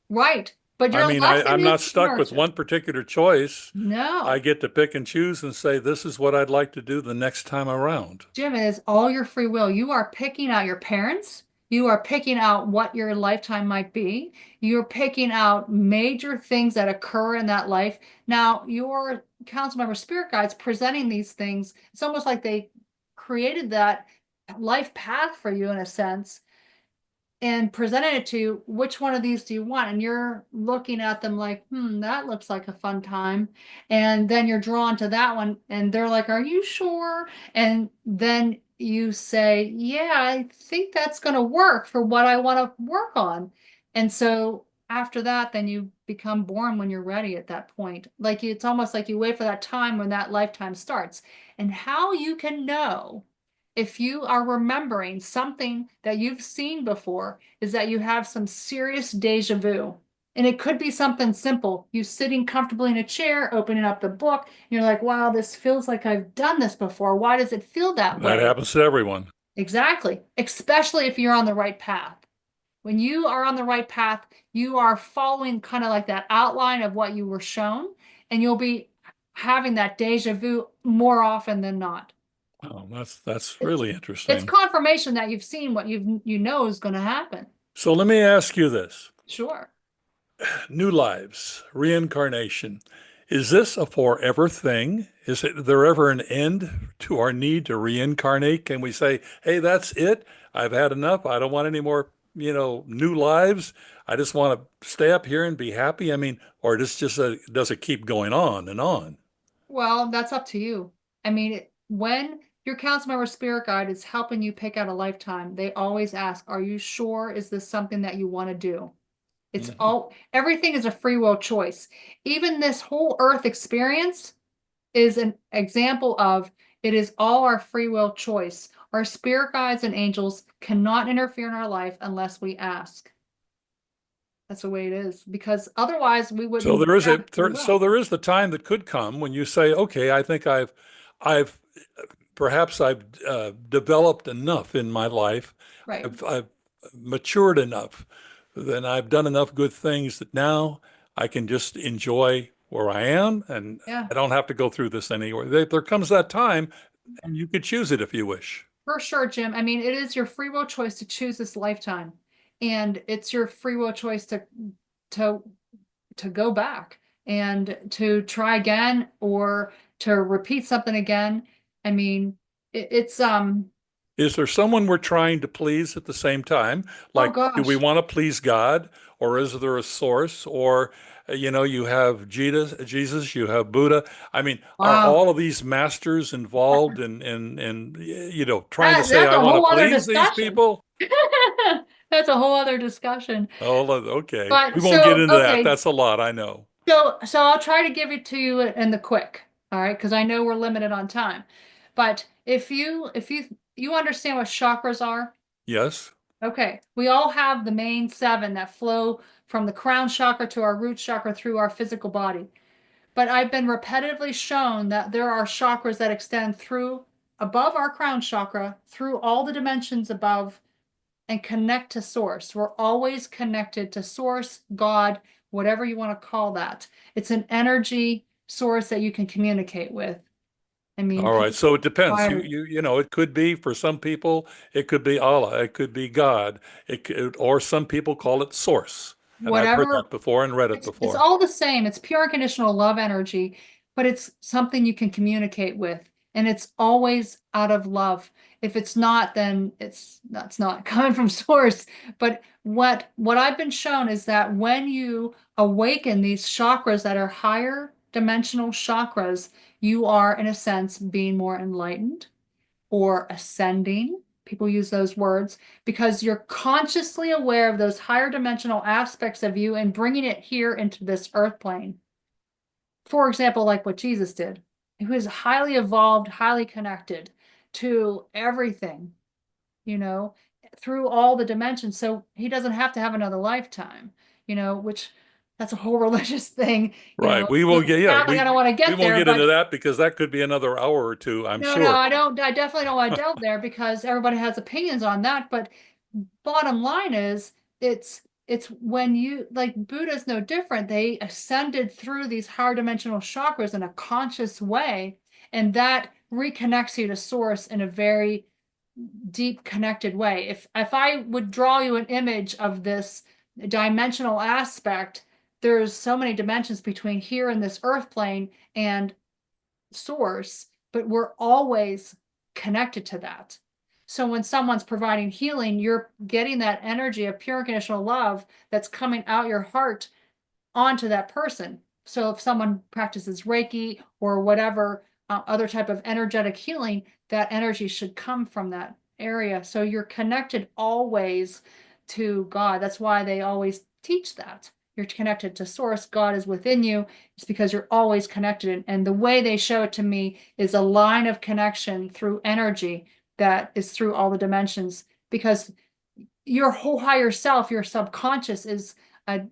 Right. But I your mean, lesson I'm is not to stuck with nurture. one particular choice. I No. get to pick and choose and say, this is what I'd like to do the next time around. Jim, it is all your free will. You are picking out your parents. You are picking out what your lifetime might be. You're picking out major things that occur in that life. Now, your council member spirit guides presenting these things, it's almost like they created that life path for you in a sense and presented it to you, which one of these do you want? And you're looking at them like, that looks like a fun time. And then you're drawn to that one, and they're like, are you sure? And then you say, yeah, I think that's going to work for what I want to work on. And so after that, then you become born when you're ready at that point. Like it's almost like you wait for that time when that lifetime starts. And how you can know if you are remembering something that you've seen before is that you have some serious deja vu. And it could be something simple. You sitting comfortably in a chair, opening up the book, and you're like, wow, this feels like I've done this before. Why does it feel that That way? happens to everyone. Exactly. Especially if you're on the right path. When you are on the right path, you are following kind of like that outline of what you were shown, and you'll be having that deja vu more often than not. Oh, that's It's really it's interesting. confirmation that you've seen what you know is going to happen. So let me ask you this. Sure. New lives, reincarnation. Is this a forever thing? Is there ever an end to our need to reincarnate? Can we say, hey, that's it? I've had enough. I don't want any more, new lives. I just want to stay up here and be happy. I mean, or does it keep going on and on? Well, that's up to you. I mean, when your council member spirit guide is helping you pick out a lifetime, they always ask, are you sure? Is this something that you want to do? It's Mhm. all, everything is a free will choice. Even this whole earth experience is an example of it is all our free will choice. Our spirit guides and angels cannot interfere in our life unless we ask. That's the way it is, because otherwise we So wouldn't there is have free so will. there is the time that could come when you say, okay, I think I've perhaps I've developed enough in my life. Right. I've matured enough. Then I've done enough good things that now I can just enjoy where I am, and Yeah, I don't have to go through this anymore. There comes that time, and you could choose it if you wish. for sure, Jim. I mean, it is your free will choice to choose this lifetime, and it's your free will choice to to go back and to try again or to repeat something again. I mean, it's Is there someone we're trying to please at the same time? oh Like, do we gosh. want to please God, or is there a source? Or, you have Jesus, you have Buddha. I mean, are Wow. all of these masters involved in trying to say, That's I a want to whole other please these discussion. people? That's a whole other discussion. Oh, okay. We But won't get so, into that. okay, That's a lot, I know. so I'll try to give it to you in the quick, all right, because I know we're limited on time. But if you understand what chakras are, Yes. okay, we all have the main seven that flow from the crown chakra to our root chakra through our physical body. But I've been repetitively shown that there are chakras that extend through above our crown chakra, through all the dimensions above, and connect to source. We're always connected to source, God, whatever you want to call that. It's an energy source that you can communicate with. I mean, All right. So people it depends. try It could be for some people, it could be Allah, it could be God, or some people call it source. And I've heard whatever. that before and read it It's before. all the same. It's pure unconditional love energy, but it's something you can communicate with, and it's always out of love. If it's not, then that's not coming from source. But what I've been shown is that when you awaken these chakras that are higher dimensional chakras, you are, in a sense, being more enlightened or ascending. People use those words because you're consciously aware of those higher dimensional aspects of you and bringing it here into this earth plane. For example, like what Jesus did, he was highly evolved, highly connected to everything, you know, through all the dimensions. So he doesn't have to have another lifetime, which that's a whole religious thing. Right. We As will a get, yeah, Catholic, I don't want to we get won't there, get into but that because that could be another hour or two, I'm no, sure. I don't. I definitely don't want to delve there because everybody has opinions on that. But bottom line is, it's when you like Buddha's no different. They ascended through these higher dimensional chakras in a conscious way, and that reconnects you to source in a very deep connected way. If I would draw you an image of this dimensional aspect, there's so many dimensions between here and this earth plane and source, but we're always connected to that. So when someone's providing healing, you're getting that energy of pure unconditional love that's coming out your heart onto that person. So if someone practices Reiki or whatever other type of energetic healing, that energy should come from that area. So you're connected always to God. That's why they always teach that. You're connected to source. God is within you. It's because you're always connected. And the way they show it to me is a line of connection through energy that is through all the dimensions. Because your whole higher self, your subconscious, is a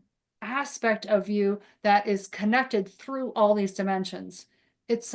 aspect of you that is connected through all these dimensions. It's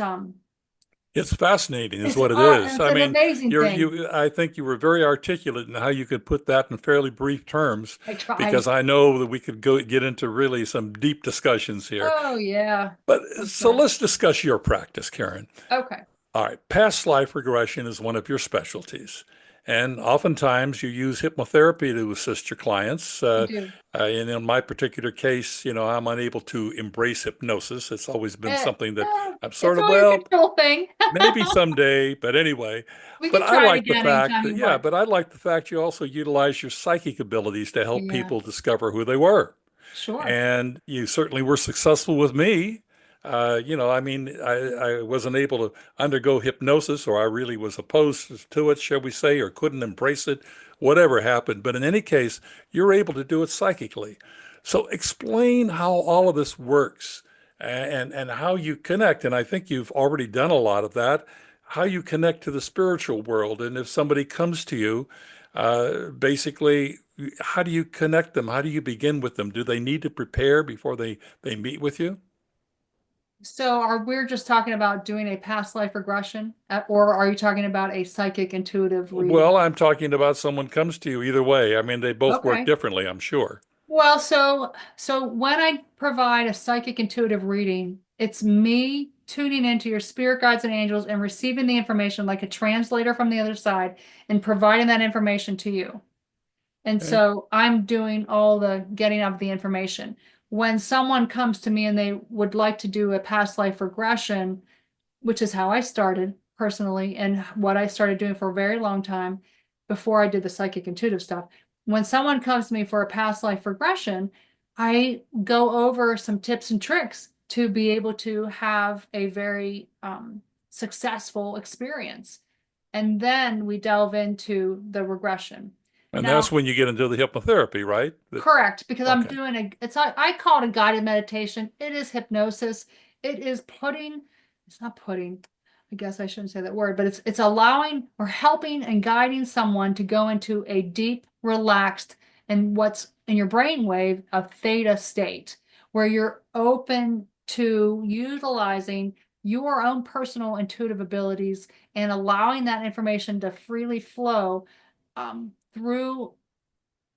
It's fascinating, is it's what it is. it's I an mean, amazing thing. I think you were very articulate in how you could put that in fairly brief terms, I because tried. I know that we could get into really some deep discussions here. Oh yeah, But I'm so sure. let's discuss your practice, Karen. Okay, All right, past life regression is one of your specialties. And oftentimes you use hypnotherapy to assist your clients. I do. And in my particular case, I'm unable to embrace hypnosis. It's always been something that I'm sort It's of, always a well, control thing. maybe someday, but anyway. We But can I try it like the again fact anytime that, you yeah, want. but I like the fact you also utilize your psychic abilities to help Yeah, people discover who they were. sure. And you certainly were successful with me. I mean, I wasn't able to undergo hypnosis, or I really was opposed to it, shall we say, or couldn't embrace it, whatever happened. But in any case, you're able to do it psychically. So explain how all of this works, and how you connect. And I think you've already done a lot of that, how you connect to the spiritual world. And if somebody comes to you, basically, how do you connect them? How do you begin with them? Do they need to prepare before they meet with you? So are we just talking about doing a past life regression, or are you talking about a psychic intuitive reading? Well, I'm talking about someone comes to you either way. I mean, they both work Okay. differently, I'm sure. Well, so when I provide a psychic intuitive reading, it's me tuning into your spirit guides and angels and receiving the information like a translator from the other side and providing that information to you. And Okay. so I'm doing all the getting of the information. When someone comes to me and they would like to do a past life regression, which is how I started personally and what I started doing for a very long time before I did the psychic intuitive stuff. When someone comes to me for a past life regression, I go over some tips and tricks to be able to have a very successful experience. And then we delve into the regression. And that's Now, when you get into the hypnotherapy, right? correct, because I'm Okay. doing I call it a guided meditation. It is hypnosis. It is it's not putting, I guess I shouldn't say that word, but it's allowing or helping and guiding someone to go into a deep, relaxed, and what's in your brainwave, a theta state, where you're open to utilizing your own personal intuitive abilities and allowing that information to freely flow through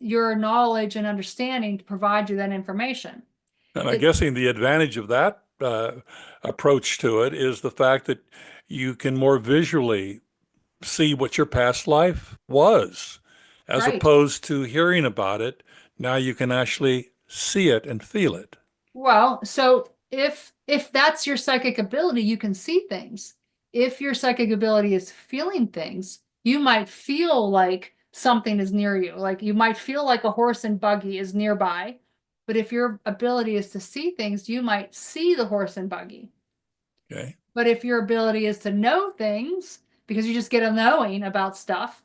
your knowledge and understanding to provide you that information. And I'm It guessing the advantage of that approach to it is the fact that you can more visually see what your past life was, as right. opposed to hearing about it. Now you can actually see it and feel it. Well, so if that's your psychic ability, you can see things. If your psychic ability is feeling things, you might feel like something is near you. Like you might feel like a horse and buggy is nearby. But if your ability is to see things, you might see the horse and buggy. Okay. But if your ability is to know things, because you just get a knowing about stuff,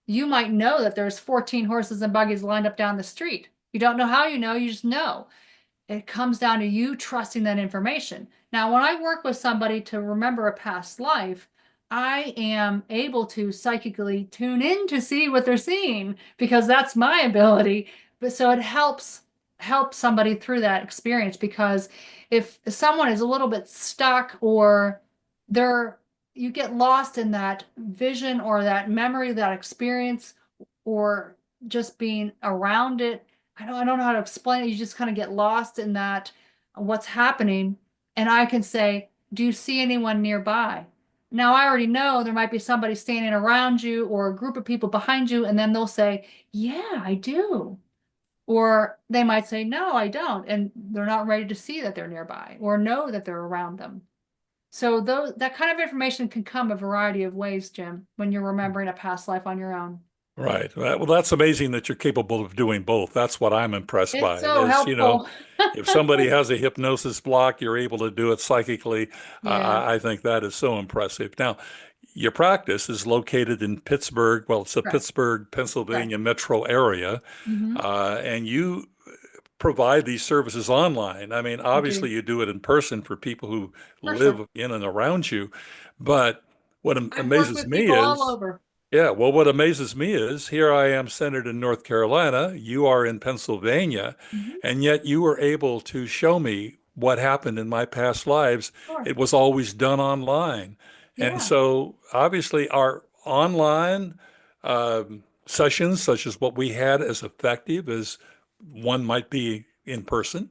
you might know that there's 14 horses and buggies lined up down the street. You don't know how you know, you just know. It comes down to you trusting that information. Now, when I work with somebody to remember a past life, I am able to psychically tune in to see what they're seeing because that's my ability. But so it help somebody through that experience because if someone is a little bit stuck or they're you get lost in that vision or that memory, that experience, or just being around it. I don't know how to explain it. You just kind of get lost in that what's happening. And I can say, do you see anyone nearby? Now I already know there might be somebody standing around you or a group of people behind you, and then they'll say, yeah, I do. Or they might say, no, I don't. And they're not ready to see that they're nearby or know that they're around them. So that kind of information can come a variety of ways, Jim, when you're remembering a past life on your own. Right. Well, that's amazing that you're capable of doing both. That's what I'm impressed It's by so is, helpful. if somebody has a hypnosis block, you're able to do it psychically. Yeah, I think that is so impressive. Now, your practice is located in Pittsburgh. Well, it's a correct, Pittsburgh, correct. Pennsylvania metro area, Hmm. and you provide these services online. I mean, I do, obviously, you do it in person for people who for sure. live in and around you, but what I've worked amazes with me people all is over. yeah, well, what amazes me is here I am centered in North Carolina, you are in Pennsylvania, Mhm. and yet you were able to show me what happened in my past lives. Sure. It was always done online. And Yeah, so obviously our online sessions, such as what we had, as effective as one might be in person.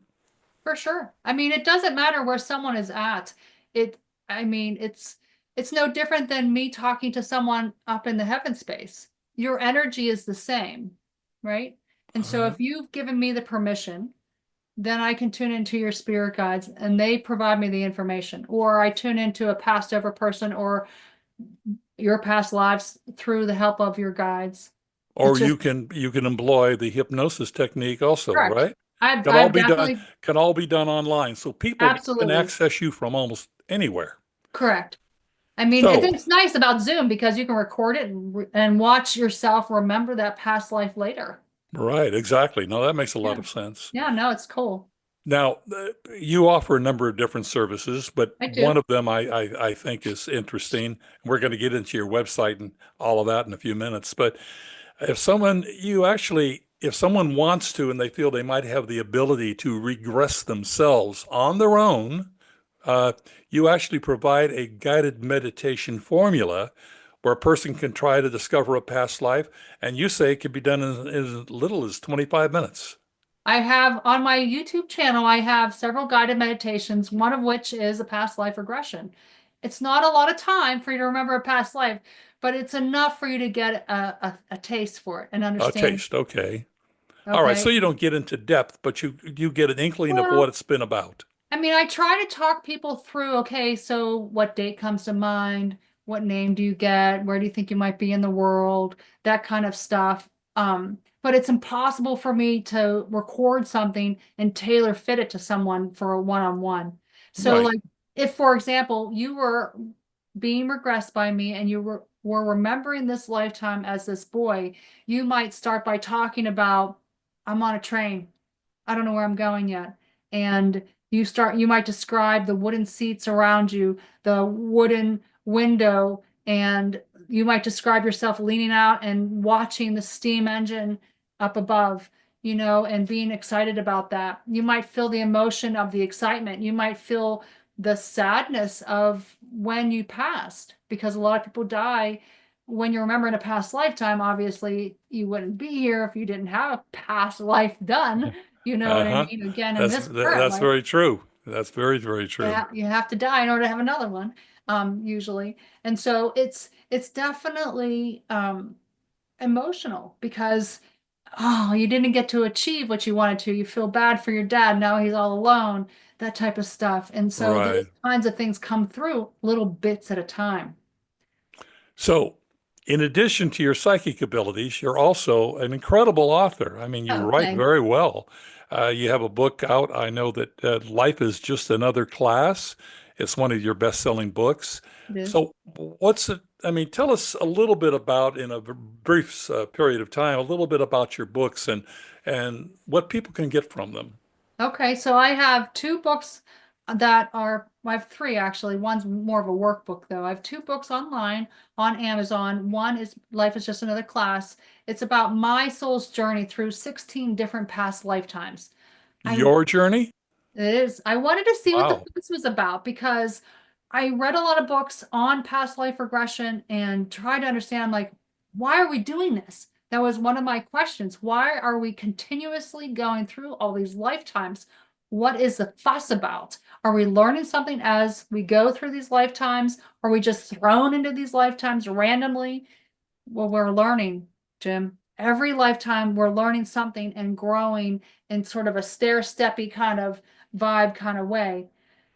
for sure. I mean, it doesn't matter where someone is at. It, I mean, it's no different than me talking to someone up in the heaven space. Your energy is the same, right? And All so right. if you've given me the permission, then I can tune into your spirit guides and they provide me the information, or I tune into a past ever person or your past lives through the help of your guides. Or It's just you can employ the hypnosis technique also, correct. right? Can all I've be done definitely, can all be done online. So people can absolutely access you from almost anywhere. correct. I mean, So, it's nice about Zoom because you can record it and watch yourself remember that past life later. right, exactly. No, that makes a lot Yeah. of sense. Yeah, no, it's cool. Now, you offer a number of different services, but I one do. of them I think is interesting. We're going to get into your website and all of that in a few minutes. But if someone wants to and they feel they might have the ability to regress themselves on their own, uh, you actually provide a guided meditation formula where a person can try to discover a past life. And you say it can be done in as little as 25 minutes. I have on my YouTube channel, I have several guided meditations, one of which is a past life regression. It's not a lot of time for you to remember a past life, but it's enough for you to get a taste for it and A understand. taste, okay. All right, so Okay. you don't get into depth, but you get an inkling of what Well, it's been about. I mean, I try to talk people through, okay, so what date comes to mind? What name do you get? Where do you think you might be in the world? That kind of stuff. But it's impossible for me to record something and tailor fit it to someone for a one-on-one. So Right. like if, for example, you were being regressed by me and were remembering this lifetime as this boy, you might start by talking about, I'm on a train. I don't know where I'm going yet. And you might describe the wooden seats around you, the wooden window, and you might describe yourself leaning out and watching the steam engine up above, and being excited about that. You might feel the emotion of the excitement. You might feel the sadness of when you passed, because a lot of people die when you remember in a past lifetime. Obviously, you wouldn't be here if you didn't have a past life done. You know what I Uh-huh. mean? Again, in That's this current that's life, very true. That's very, very true. you have to die in order to have another one, usually. And so it's definitely emotional because you didn't get to achieve what you wanted to. You feel bad for your dad. Now he's all alone, that type of stuff. And so those Right. kinds of things come through little bits at a time. So, in addition to your psychic abilities, you're also an incredible author. I mean, you Oh, write thanks. very well. You have a book out. I know that Life is Just Another Class. It's one of your best-selling books. It is. So, what's it? I mean, tell us a little bit about, in a brief period of time, a little bit about your books and what people can get from them. Okay, so I have two books I have three actually. One's more of a workbook though. I have two books online on Amazon. One is Life is Just Another Class. It's about my soul's journey through 16 different past lifetimes. I Your journey? It is. I wanted to see what the Wow. fuss was about because I read a lot of books on past life regression and tried to understand, like, why are we doing this? That was one of my questions. Why are we continuously going through all these lifetimes? What is the fuss about? Are we learning something as we go through these lifetimes? Are we just thrown into these lifetimes randomly? Well, we're learning, Jim. Every lifetime, we're learning something and growing in sort of a stair-steppy kind of vibe kind of way.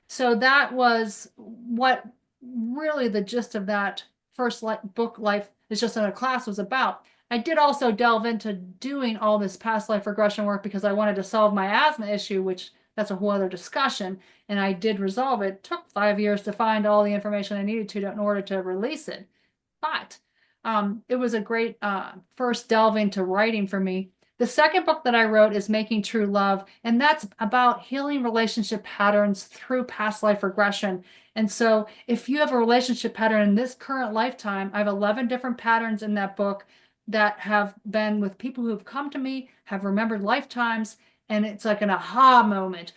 So that was what really the gist of that first book, Life is Just Another Class, was about. I did also delve into doing all this past life regression work because I wanted to solve my asthma issue, which that's a whole other discussion. And I did resolve it. It took 5 years to find all the information I needed to in order to release it. But it was a great first delve into writing for me. The second book that I wrote is Making True Love, and that's about healing relationship patterns through past life regression. And so, if you have a relationship pattern in this current lifetime, I have 11 different patterns in that book that have been with people who have come to me, have remembered lifetimes, and it's like an aha moment.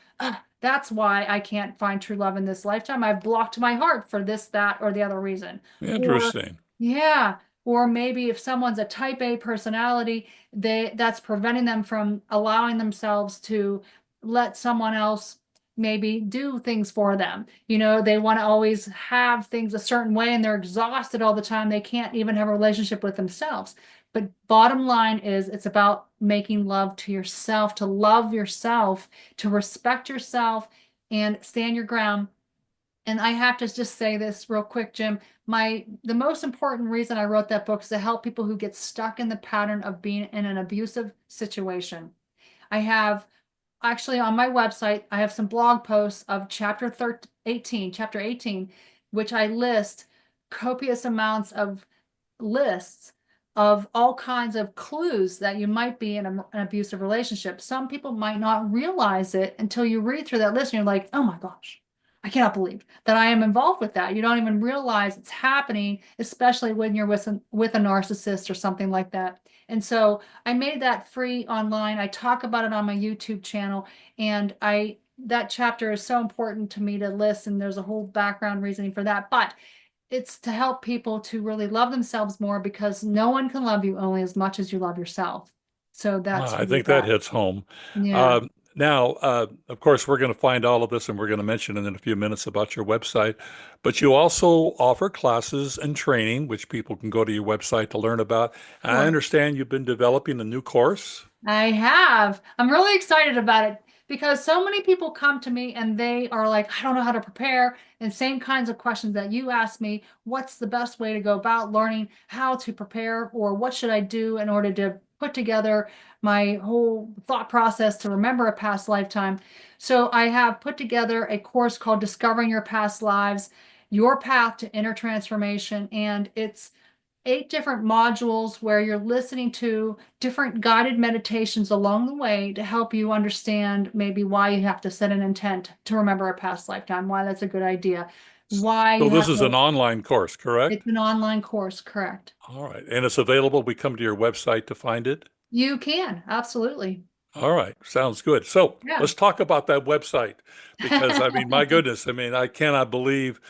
That's why I can't find true love in this lifetime. I've blocked my heart for this, that, or the other reason. Or, Interesting. yeah, or maybe if someone's a type A personality, that's preventing them from allowing themselves to let someone else maybe do things for them. They want to always have things a certain way and they're exhausted all the time. They can't even have a relationship with themselves. But bottom line is it's about making love to yourself, to love yourself, to respect yourself and stand your ground. And I have to just say this real quick, Jim. The most important reason I wrote that book is to help people who get stuck in the pattern of being in an abusive situation. I have actually on my website, I have some blog posts of chapter 18, which I list copious amounts of lists of all kinds of clues that you might be in an abusive relationship. Some people might not realize it until you read through that list and you're like, oh my gosh, I cannot believe that I am involved with that. You don't even realize it's happening, especially when you're with a narcissist or something like that. And so I made that free online. I talk about it on my YouTube channel, and that chapter is so important to me to list, and there's a whole background reasoning for that. But it's to help people to really love themselves more because no one can love you only as much as you love yourself. So that's I really think that that. hits home. Yeah. Now, of course, we're going to find all of this and we're going to mention in a few minutes about your website, but you also offer classes and training, which people can go to your website to learn about. I Sure. understand you've been developing a new course. I have. I'm really excited about it because so many people come to me and they are like, I don't know how to prepare. And same kinds of questions that you asked me, what's the best way to go about learning how to prepare, or what should I do in order to put together my whole thought process to remember a past lifetime. So I have put together a course called Discovering Your Past Lives, Your Path to Inner Transformation. And it's 8 different modules where you're listening to different guided meditations along the way to help you understand maybe why you have to set an intent to remember a past lifetime, why that's a good idea, why So you this have is an to, online course, correct? it's an online course, correct? All right. And it's available. We come to your website to find it. You can, absolutely. All right, sounds good. So Yeah. let's talk about that website because I mean, my goodness, I mean, I cannot believe.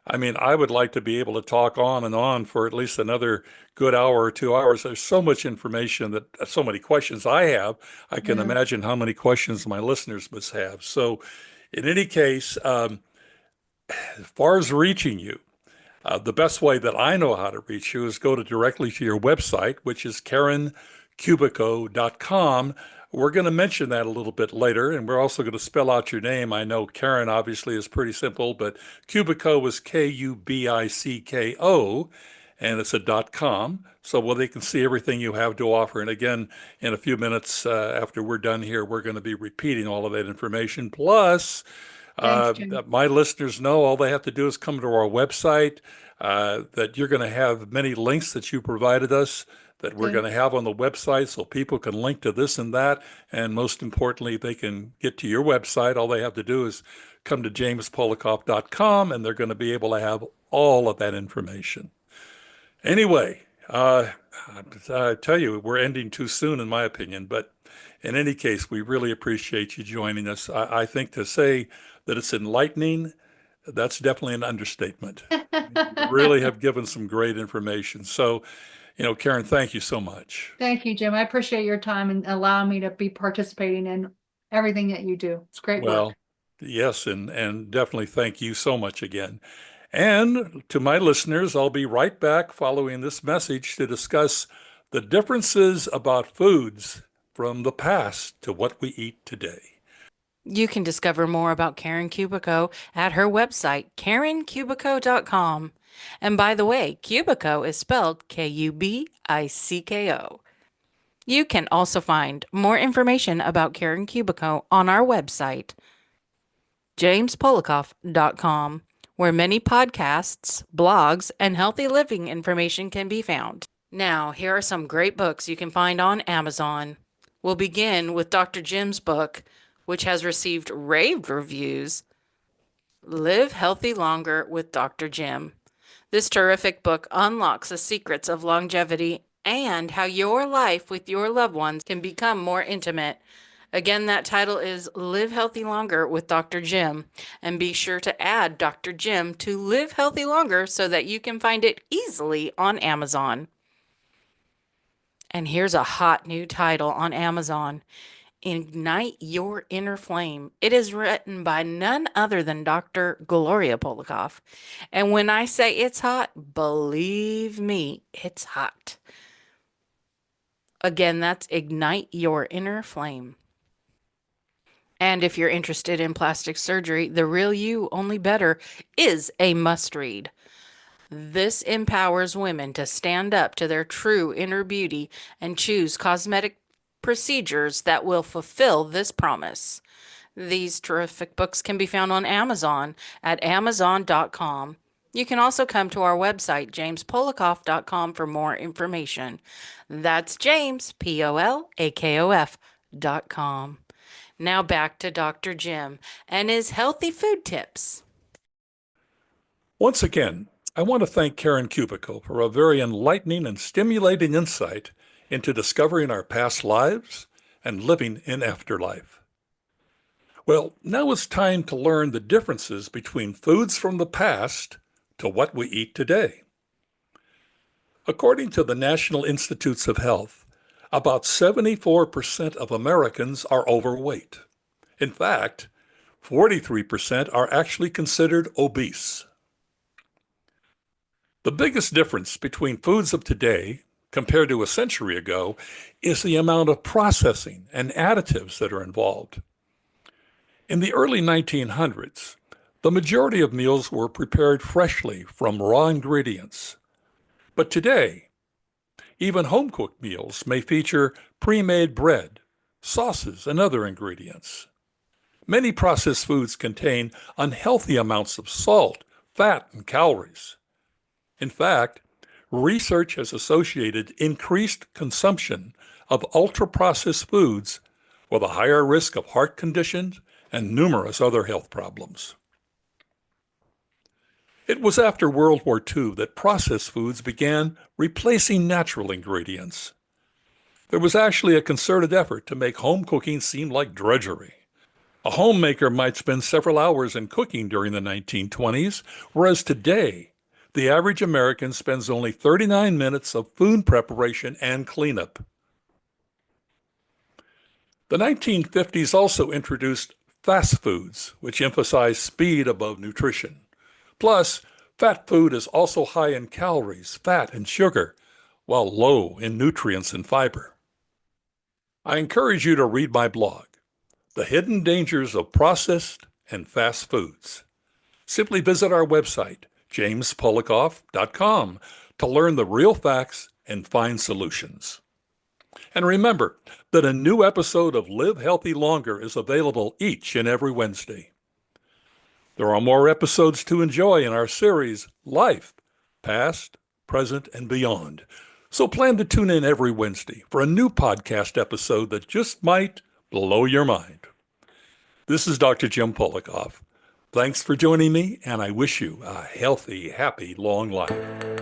I mean, I would like to be able to talk on and on for at least another good hour or 2 hours. There's so much information that so many questions I have. I can Yeah. imagine how many questions my listeners must have. So, in any case, as far as reaching you, the best way that I know how to reach you is go to directly to your website, which is KarenKubico.com. We're going to mention that a little bit later, and we're also going to spell out your name. I know Karen obviously is pretty simple, but Kubico is Kubicko, and it's a .com. So well, they can see everything you have to offer. And again, in a few minutes after we're done here, we're going to be repeating all of that information. Plus, Thanks, Jim. my listeners know all they have to do is come to our website, that you're going to have many links that you provided us that we're going Good. to have on the website so people can link to this and that. And most importantly, they can get to your website. All they have to do is come to jamespolakof.com and they're going to be able to have all of that information. Anyway, I tell you, we're ending too soon, in my opinion. But in any case, we really appreciate you joining us. I think to say that it's enlightening, that's definitely an understatement. You really have given some great information. So, Karen, thank you so much. Thank you, Jim. I appreciate your time and allowing me to be participating in everything that you do. It's great work. Well, yes, and definitely thank you so much again. And to my listeners, I'll be right back following this message to discuss the differences about foods from the past to what we eat today. You can discover more about Karen Kubico at her website, KarenKubico.com. And by the way, Kubico is spelled Kubicko. You can also find more information about Karen Kubico on our website, jamespolakof.com, where many podcasts, blogs, and healthy living information can be found. Now, here are some great books you can find on Amazon. We'll begin with Dr. Jim's book, which has received rave reviews, Live Healthy Longer with Dr. Jim. This terrific book unlocks the secrets of longevity and how your life with your loved ones can become more intimate. Again, that title is Live Healthy Longer with Dr. Jim. And be sure to add Dr. Jim to Live Healthy Longer so that you can find it easily on Amazon. And here's a hot new title on Amazon, Ignite Your Inner Flame. It is written by none other than Dr. Gloria Polakof. And when I say it's hot, believe me, it's hot. Again, that's Ignite Your Inner Flame. And if you're interested in plastic surgery, The Real You, Only Better is a must read. This empowers women to stand up to their true inner beauty and choose cosmetic procedures that will fulfill this promise. These terrific books can be found on Amazon at amazon.com. You can also come to our website, jamespolakof.com, for more information. That's James, Polakof.com. Now back to Dr. Jim and his healthy food tips. Once again, I want to thank Karen Kubico for a very enlightening and stimulating insight into discovering our past lives and living in afterlife. Well, now it's time to learn the differences between foods from the past to what we eat today. According to the National Institutes of Health, About 74% of Americans are overweight. In fact, 43% are actually considered obese. The biggest difference between foods of today compared to a century ago is the amount of processing and additives that are involved. In the early 1900s, the majority of meals were prepared freshly from raw ingredients. But today, even home-cooked meals may feature pre-made bread, sauces, and other ingredients. Many processed foods contain unhealthy amounts of salt, fat, and calories. In fact, research has associated increased consumption of ultra-processed foods with a higher risk of heart conditions and numerous other health problems. It was after World War II that processed foods began replacing natural ingredients. There was actually a concerted effort to make home cooking seem like drudgery. A homemaker might spend several hours in cooking during the 1920s, whereas today, the average American spends only 39 minutes of food preparation and cleanup. The 1950s also introduced fast foods, which emphasize speed above nutrition. Plus, fat food is also high in calories, fat, and sugar, while low in nutrients and fiber. I encourage you to read my blog, The Hidden Dangers of Processed and Fast Foods. Simply visit our website, jamespolakof.com, to learn the real facts and find solutions. And remember that a new episode of Live Healthy Longer is available each and every Wednesday. There are more episodes to enjoy in our series, Life, Past, Present, and Beyond. So plan to tune in every Wednesday for a new podcast episode that just might blow your mind. This is Dr. Jim Polakof. Thanks for joining me, and I wish you a healthy, happy, long life.